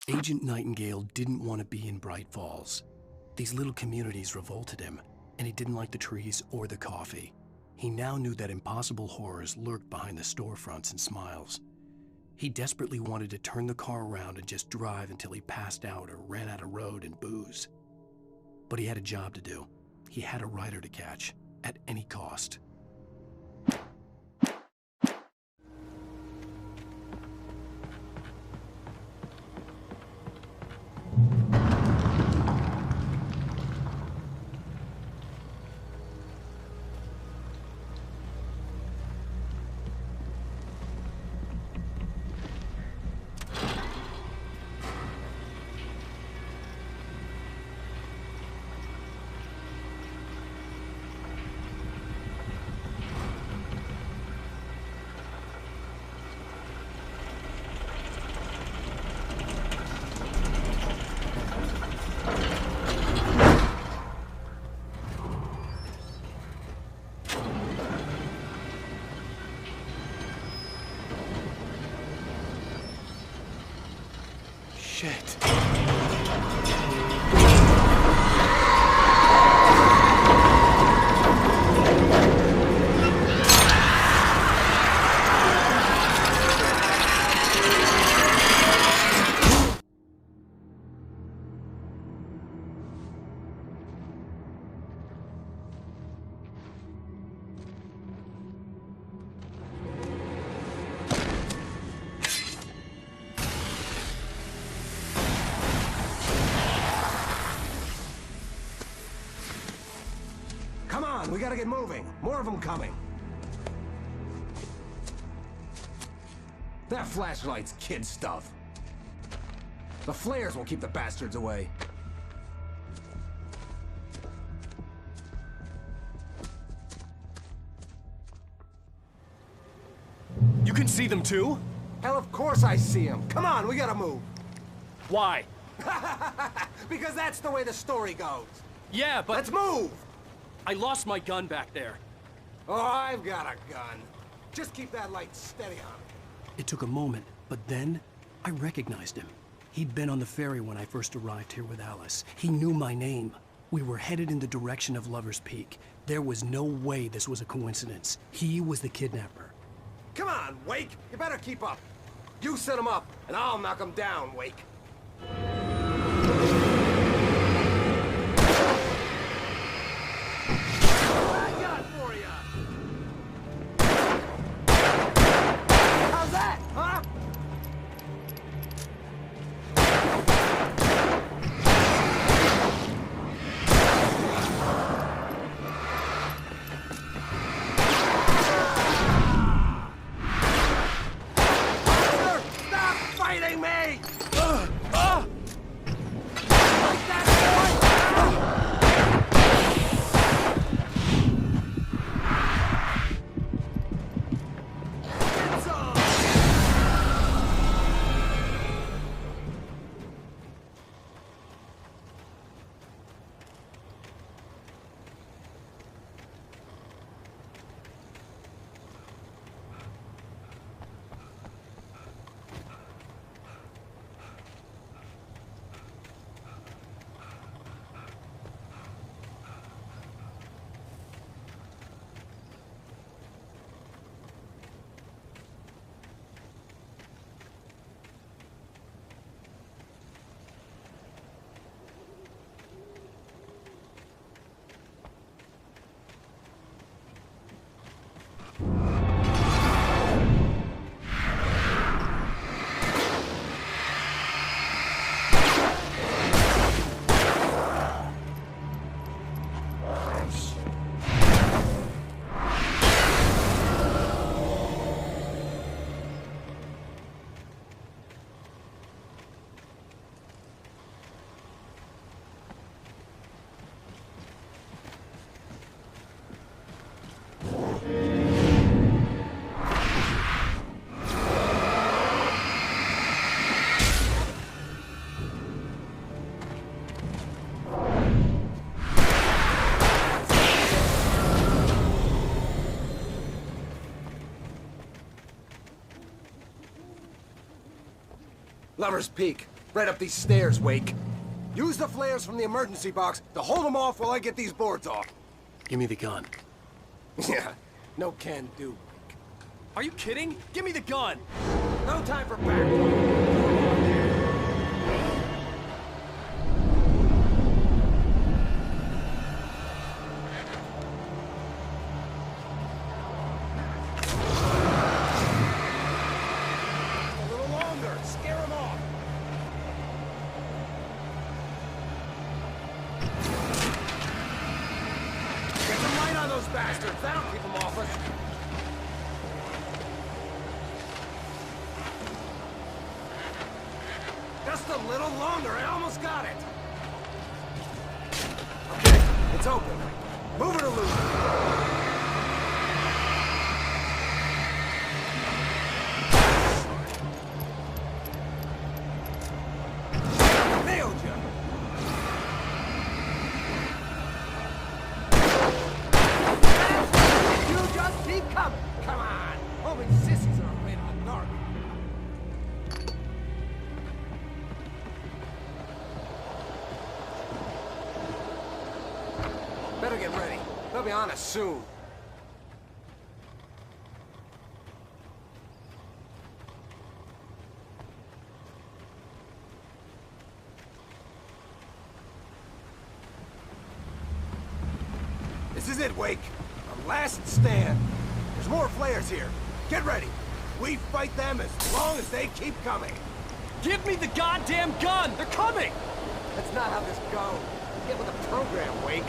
Agent Nightingale didn't want to be in Bright Falls. These little communities revolted him, and he didn't like the trees or the coffee. He now knew that impossible horrors lurked behind the storefronts and smiles. He desperately wanted to turn the car around and just drive until he passed out or ran out of road and booze. But he had a job to do. He had a rider to catch, at any cost. Shit. Come on, we gotta get moving. More of them coming. That flashlight's kid stuff. The flares will keep the bastards away. You can see them too? Hell, of course I see them. Come on, we gotta move. Why? Because that's the way the story goes. Yeah, but... Let's move! I lost my gun back there. Oh, I've got a gun. Just keep that light steady on it. It took a moment, but then I recognized him. He'd been on the ferry when I first arrived here with Alice. He knew my name. We were headed in the direction of Lover's Peak. There was no way this was a coincidence. He was the kidnapper. Come on, Wake! You better keep up. You set him up, and I'll knock him down, Wake. Lover's Peak. Right up these stairs, Wake. Use the flares from the emergency box to hold them off while I get these boards off. Give me the gun. Yeah, no can do, Wake. Are you kidding? Give me the gun! No time for back. Bastards, that'll keep them off us. Just a little longer, I almost got it. Okay, it's open. Move it or lose it. be on us soon. This is it, Wake. Our last stand. There's more flares here. Get ready. We fight them as long as they keep coming. Give me the goddamn gun! They're coming! That's not how this goes. Get with the program, Wake.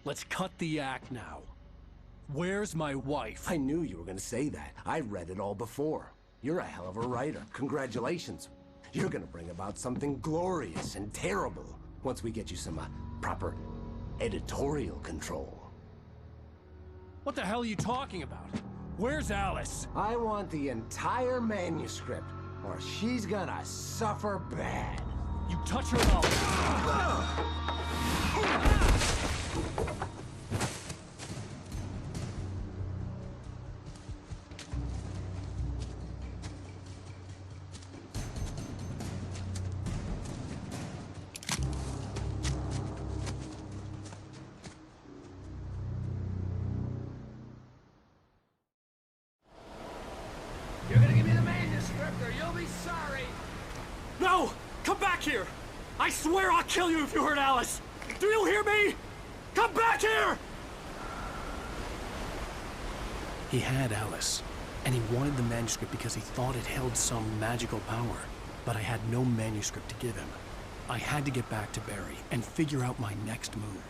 Let's cut the act now. Where's my wife? I knew you were gonna say that. I read it all before. You're a hell of a writer. Congratulations. You're gonna bring about something glorious and terrible once we get you some proper editorial control. What the hell are you talking about? Where's Alice? I want the entire manuscript, or she's gonna suffer bad. You touch her and I'll... You're gonna give me the manuscript or you'll be sorry! No! Come back here! I swear I'll kill you if you hurt Alice! Do you hear me? Come back here! He had Alice, and he wanted the manuscript because he thought it held some magical power. But I had no manuscript to give him. I had to get back to Barry and figure out my next move.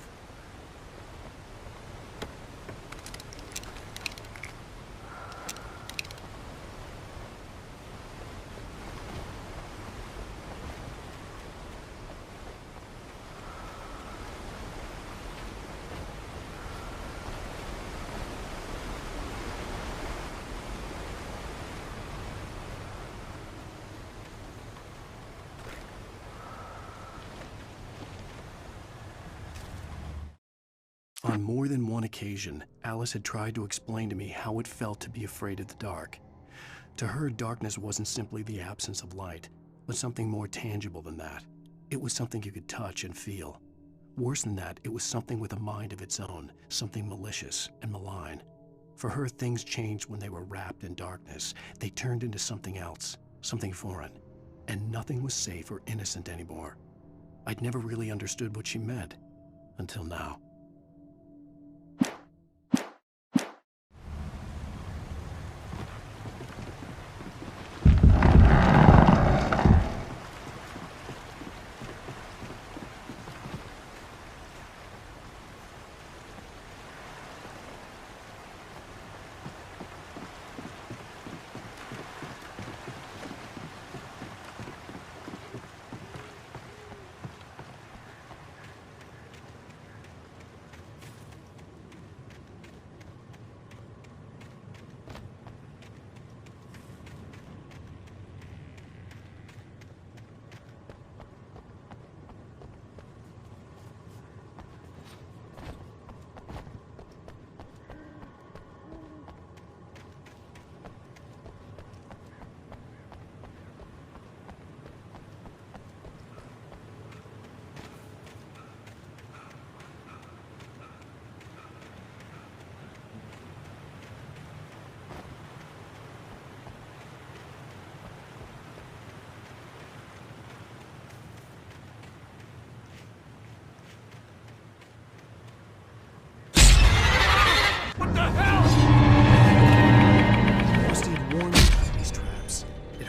On more than one occasion, Alice had tried to explain to me how it felt to be afraid of the dark. To her, darkness wasn't simply the absence of light, but something more tangible than that. It was something you could touch and feel. Worse than that, it was something with a mind of its own, something malicious and malign. For her, things changed when they were wrapped in darkness. They turned into something else, something foreign, and nothing was safe or innocent anymore. I'd never really understood what she meant, until now.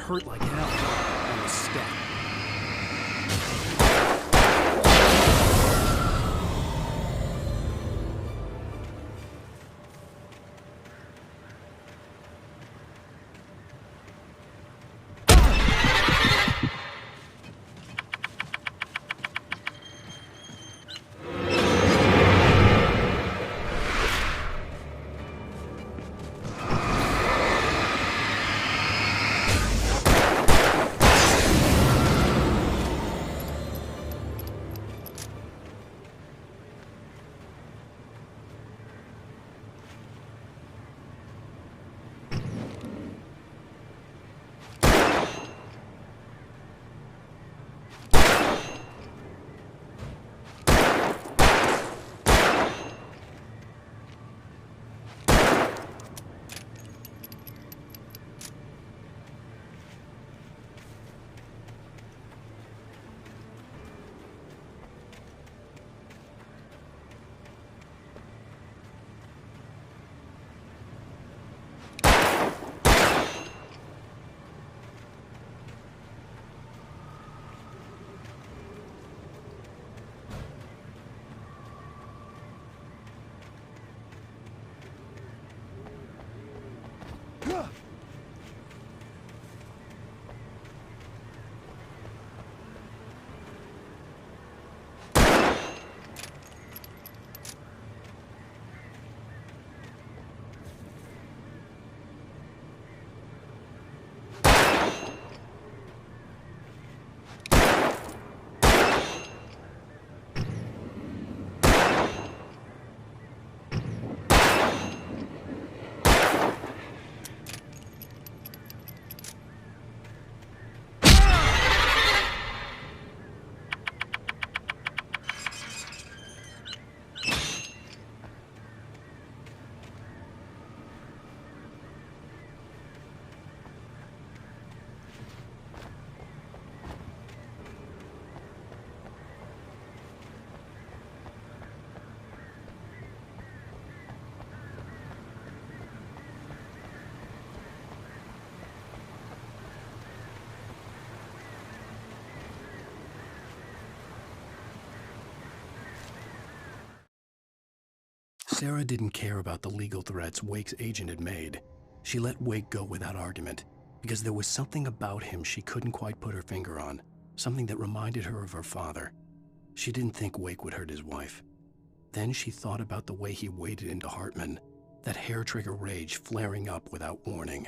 hurt like hell on the step. Sarah didn't care about the legal threats Wake's agent had made. She let Wake go without argument, because there was something about him she couldn't quite put her finger on, something that reminded her of her father. She didn't think Wake would hurt his wife. Then she thought about the way he waded into Hartman, that hair-trigger rage flaring up without warning.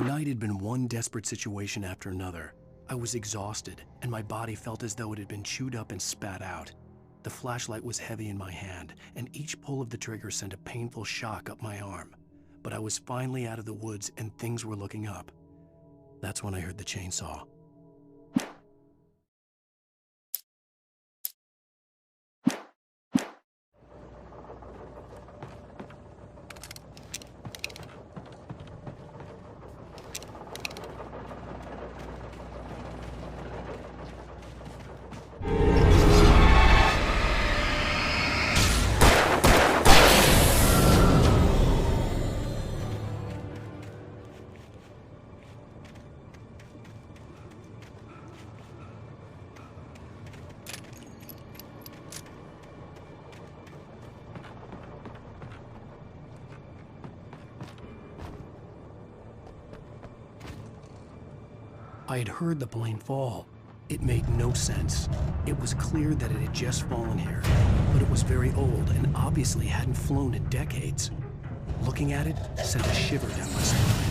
The night had been one desperate situation after another. I was exhausted, and my body felt as though it had been chewed up and spat out. The flashlight was heavy in my hand, and each pull of the trigger sent a painful shock up my arm. But I was finally out of the woods, and things were looking up. That's when I heard the chainsaw. I had heard the plane fall. It made no sense. It was clear that it had just fallen here, but it was very old and obviously hadn't flown in decades. Looking at it sent a shiver down my spine.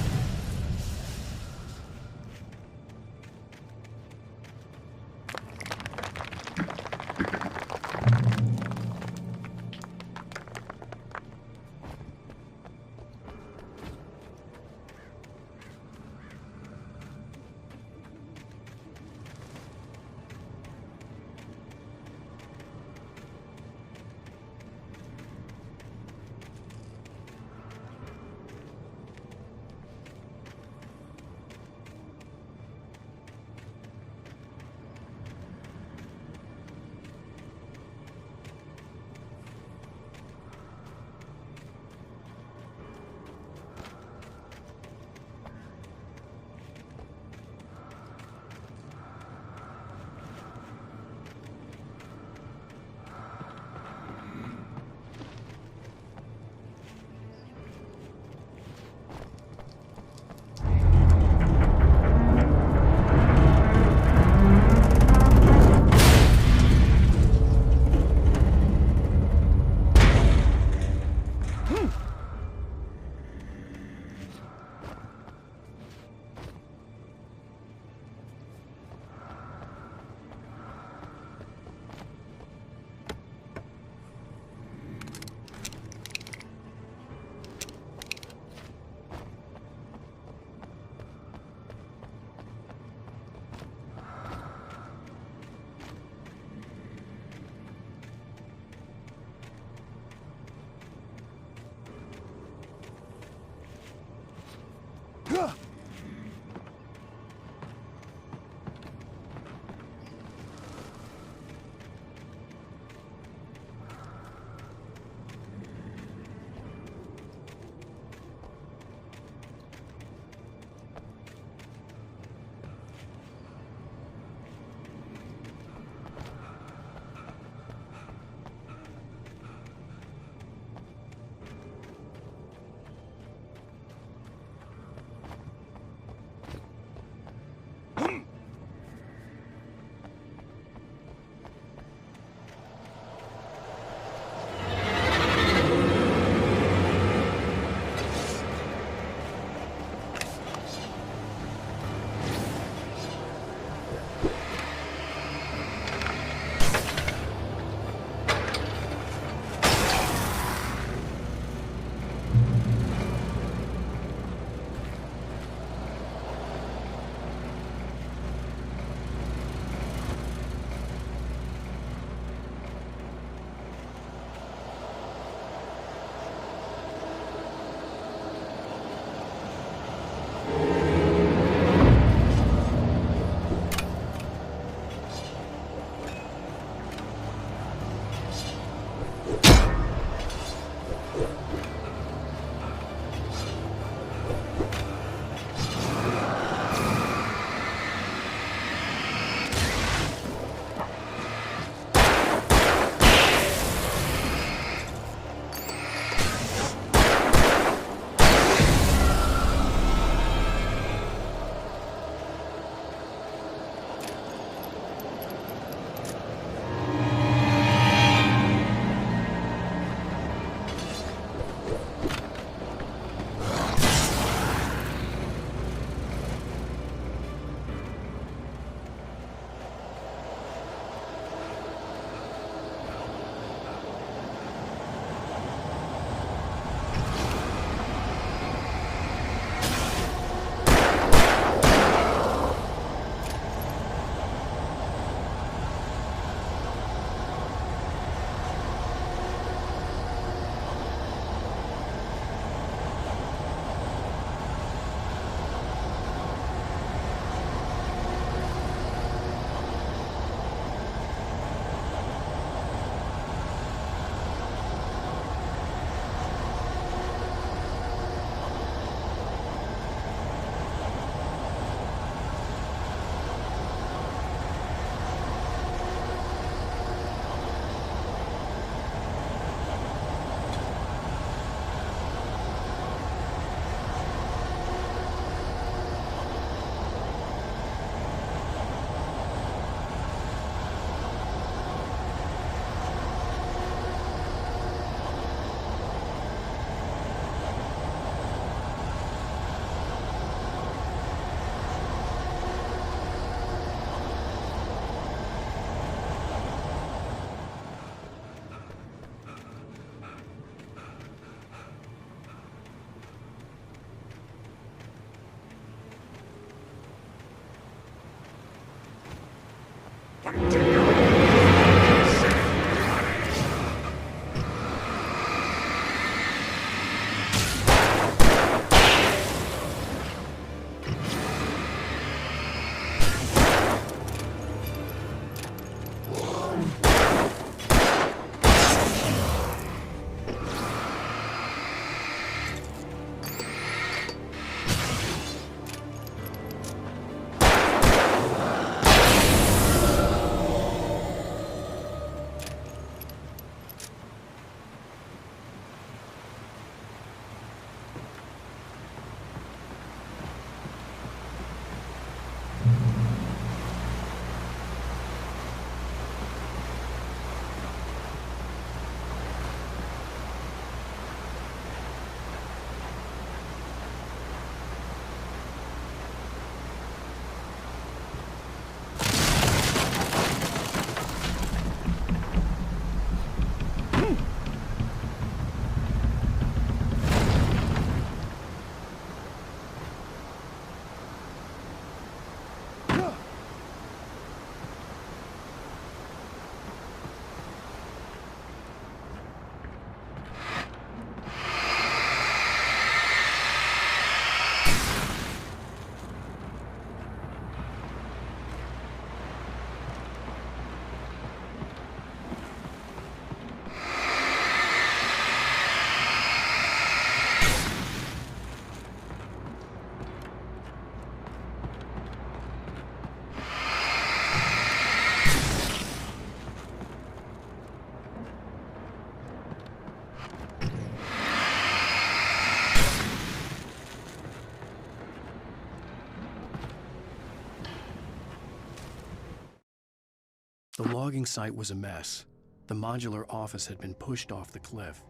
The logging site was a mess. The modular office had been pushed off the cliff.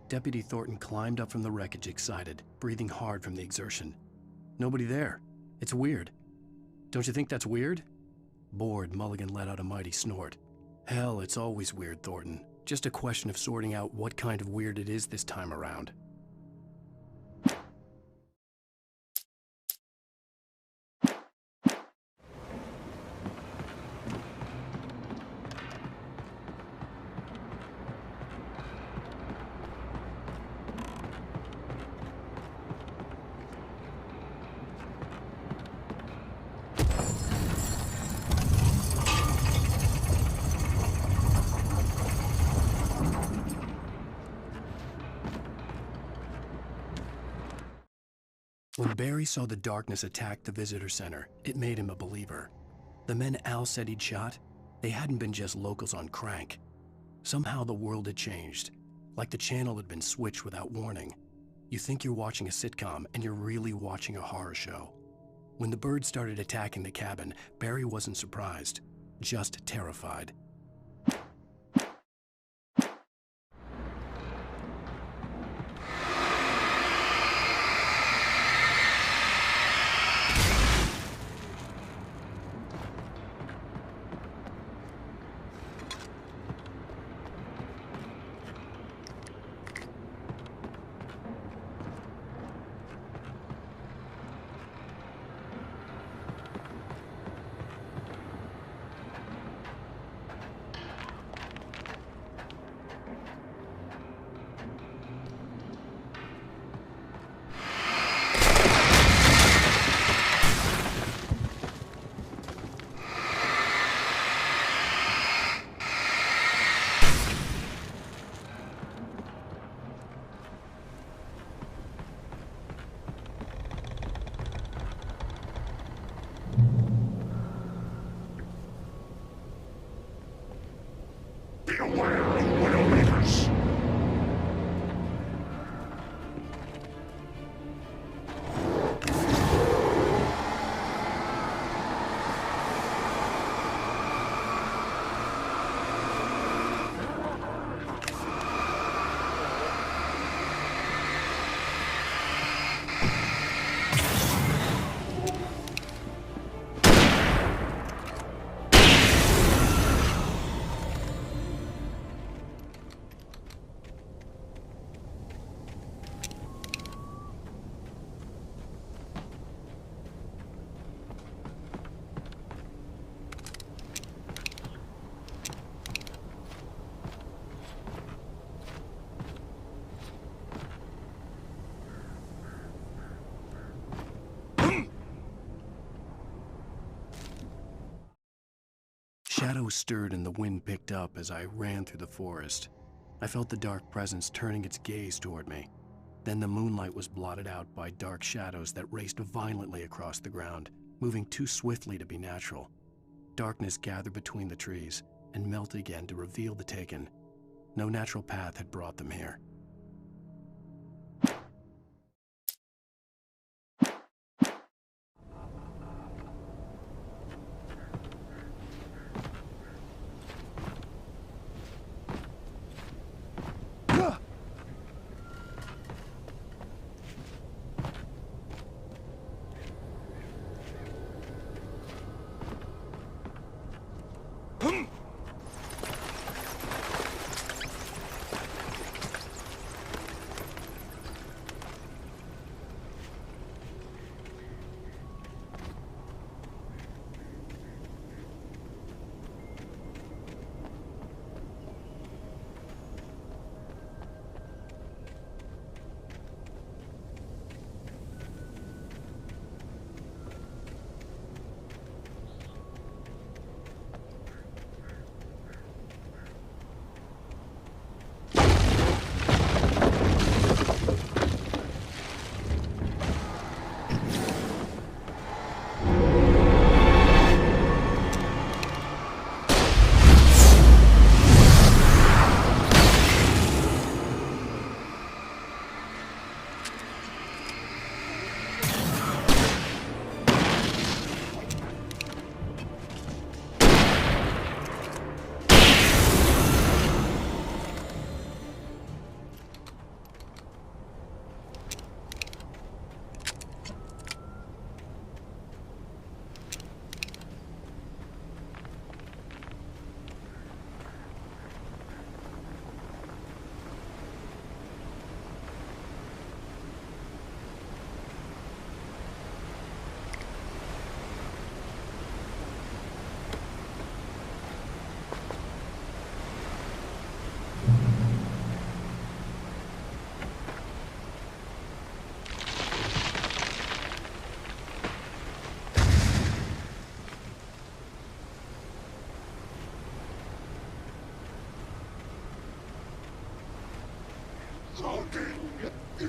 Deputy Thornton climbed up from the wreckage excited, breathing hard from the exertion. Nobody there. It's weird. Don't you think that's weird? Bored, Mulligan let out a mighty snort. Hell, it's always weird, Thornton. Just a question of sorting out what kind of weird it is this time around. When Barry saw the darkness attack the visitor center, it made him a believer. The men Al said he'd shot, they hadn't been just locals on crank. Somehow the world had changed, like the channel had been switched without warning. You think you're watching a sitcom, and you're really watching a horror show. When the birds started attacking the cabin, Barry wasn't surprised, just terrified. Shadows stirred and the wind picked up as I ran through the forest. I felt the dark presence turning its gaze toward me. Then the moonlight was blotted out by dark shadows that raced violently across the ground, moving too swiftly to be natural. Darkness gathered between the trees and melted again to reveal the Taken. No natural path had brought them here.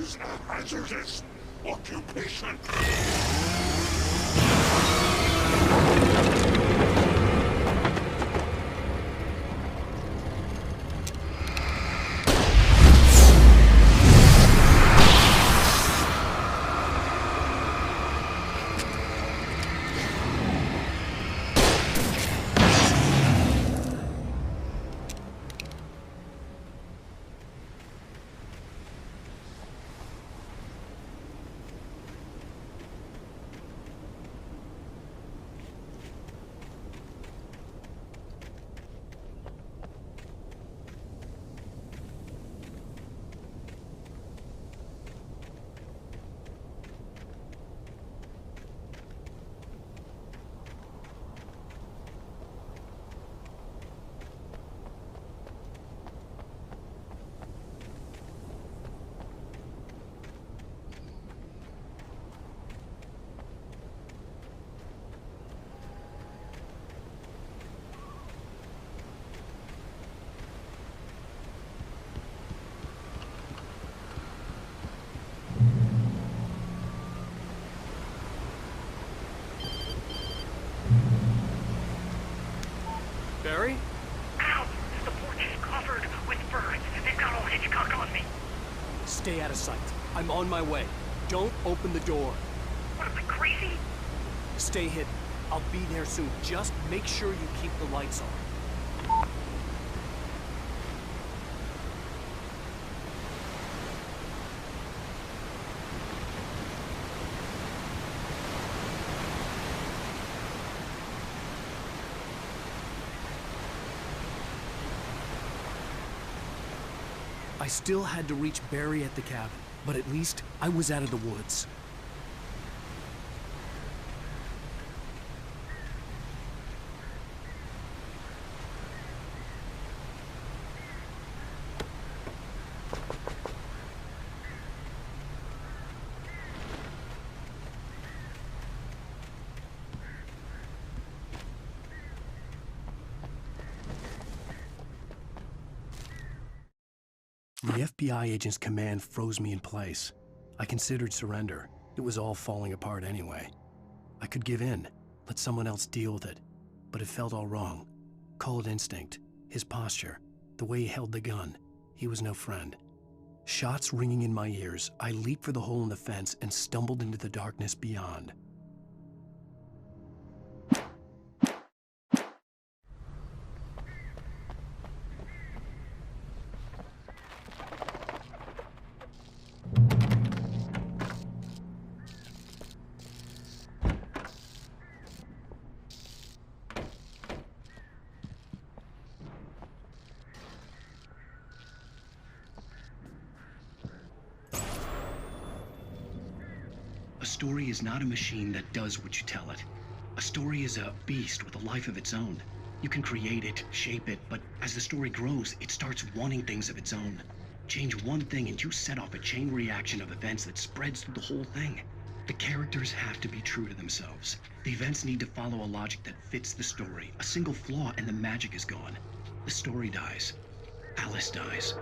is a hazardous occupation. Barry? Ow! The porch is covered with birds. They've got all Hitchcock on me. Stay out of sight. I'm on my way. Don't open the door. What, am I crazy? Stay hidden. I'll be there soon. Just make sure you keep the lights on. I still had to reach Barry at the cabin, but at least I was out of the woods. The FBI agent's command froze me in place. I considered surrender. It was all falling apart anyway. I could give in, let someone else deal with it, but it felt all wrong. Call it instinct, his posture, the way he held the gun. He was no friend. Shots ringing in my ears, I leaped for the hole in the fence and stumbled into the darkness beyond. A story is not a machine that does what you tell it. A story is a beast with a life of its own. You can create it, shape it, but as the story grows, it starts wanting things of its own. Change one thing and you set off a chain reaction of events that spreads through the whole thing. The characters have to be true to themselves. The events need to follow a logic that fits the story. A single flaw and the magic is gone. The story dies. Alice dies.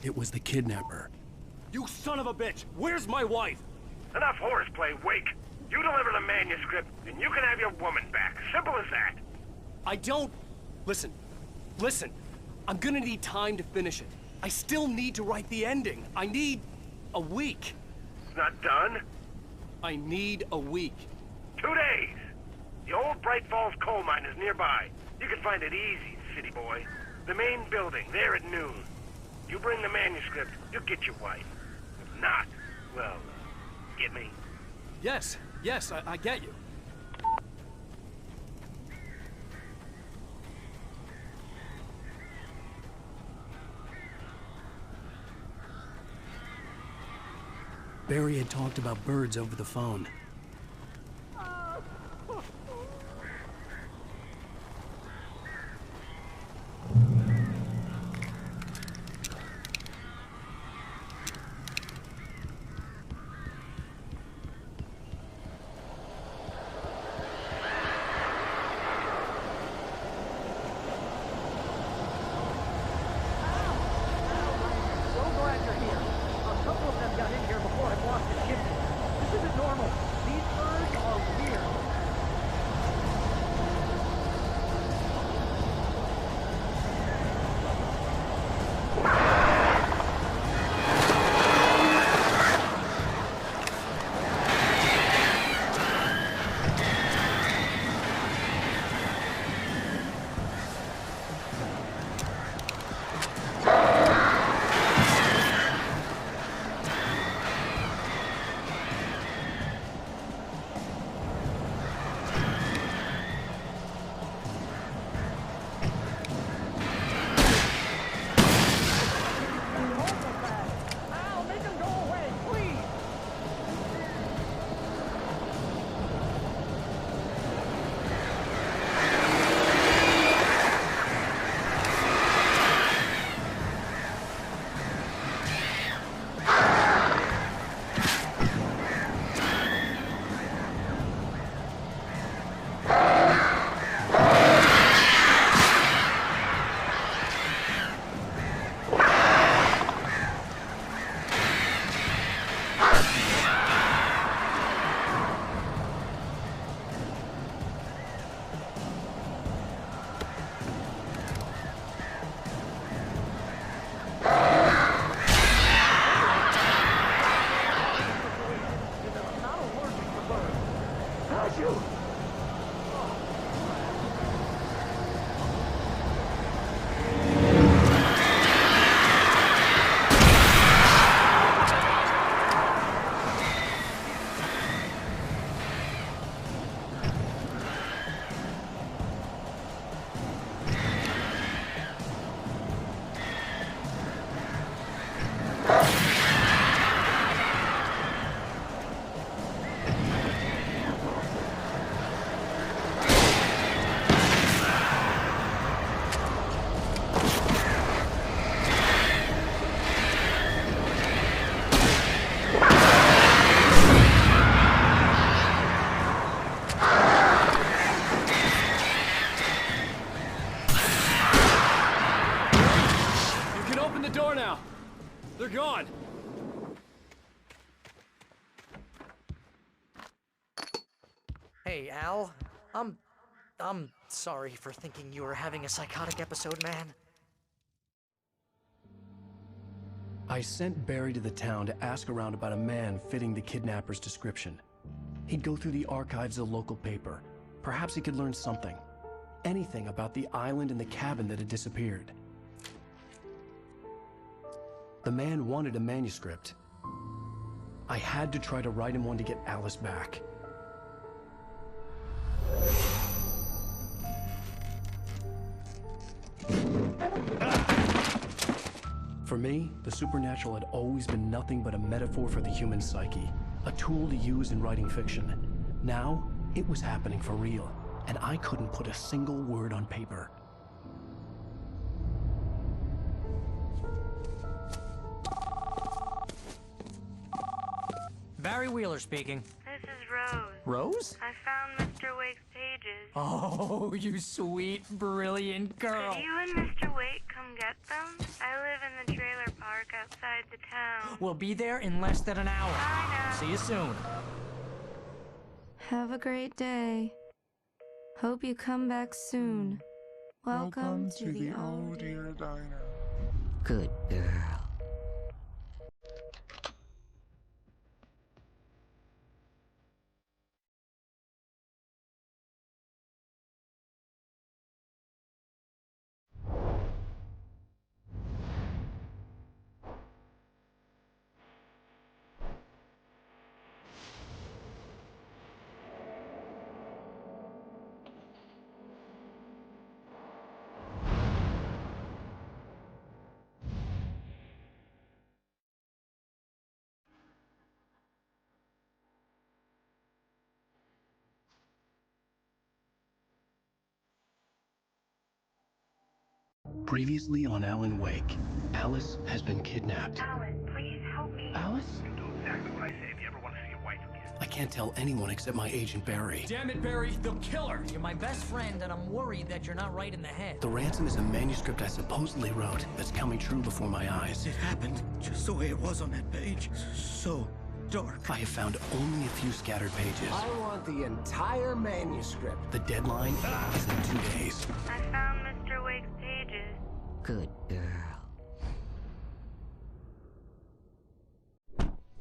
It was the kidnapper. You son of a bitch! Where's my wife? Enough horseplay, Wake. You deliver the manuscript, and you can have your woman back. Simple as that. I don't... Listen. I'm gonna need time to finish it. I still need to write the ending. I need... a week. It's not done? I need a week. 2 days. The old Bright Falls coal mine is nearby. You can find it easy, city boy. The main building, there at noon. You bring the manuscript, you'll get your wife. If not, well, get me? Yes, I get you. Barry had talked about birds over the phone. They're gone! Hey, Al. I'm sorry for thinking you were having a psychotic episode, man. I sent Barry to the town to ask around about a man fitting the kidnapper's description. He'd go through the archives of the local paper. Perhaps he could learn something. Anything about the island and the cabin that had disappeared. The man wanted a manuscript. I had to try to write him one to get Alice back. For me, the supernatural had always been nothing but a metaphor for the human psyche, a tool to use in writing fiction. Now, it was happening for real, and I couldn't put a single word on paper. Barry Wheeler speaking. This is Rose. Rose? I found Mr. Wake's page pages. Oh, you sweet, brilliant girl. Could you and Mr. Wake come get them? I live in the trailer park outside the town. We'll be there in less than an hour. Bye now. See you soon. Have a great day. Hope you come back soon. Welcome to the Oh Dear Diner. Good girl. Previously on Alan Wake, Alice has been kidnapped. Alan, please help me. Alice? Do exactly what I say if you ever want to see your wife again. I can't tell anyone except my agent Barry. Damn it, Barry, they'll kill her. You're my best friend, and I'm worried that you're not right in the head. The ransom is a manuscript I supposedly wrote that's coming true before my eyes. It happened just the way it was on that page. So dark. I have found only a few scattered pages. I want the entire manuscript. The deadline is in 2 days. I found Mr. Wake's pages. Good girl.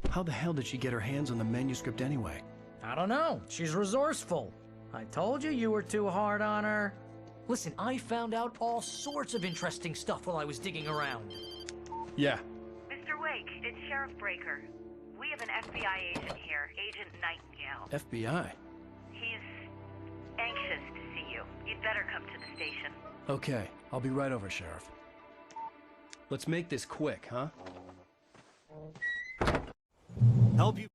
How the hell did she get her hands on the manuscript anyway? I don't know. She's resourceful. I told you you were too hard on her. Listen, I found out all sorts of interesting stuff while I was digging around. Yeah. Mr. Wake, it's Sheriff Breaker. We have an FBI agent here, Agent Nightingale. FBI? He's anxious to see you. You'd better come to the station. Okay, I'll be right over, Sheriff. Let's make this quick, huh? Help you.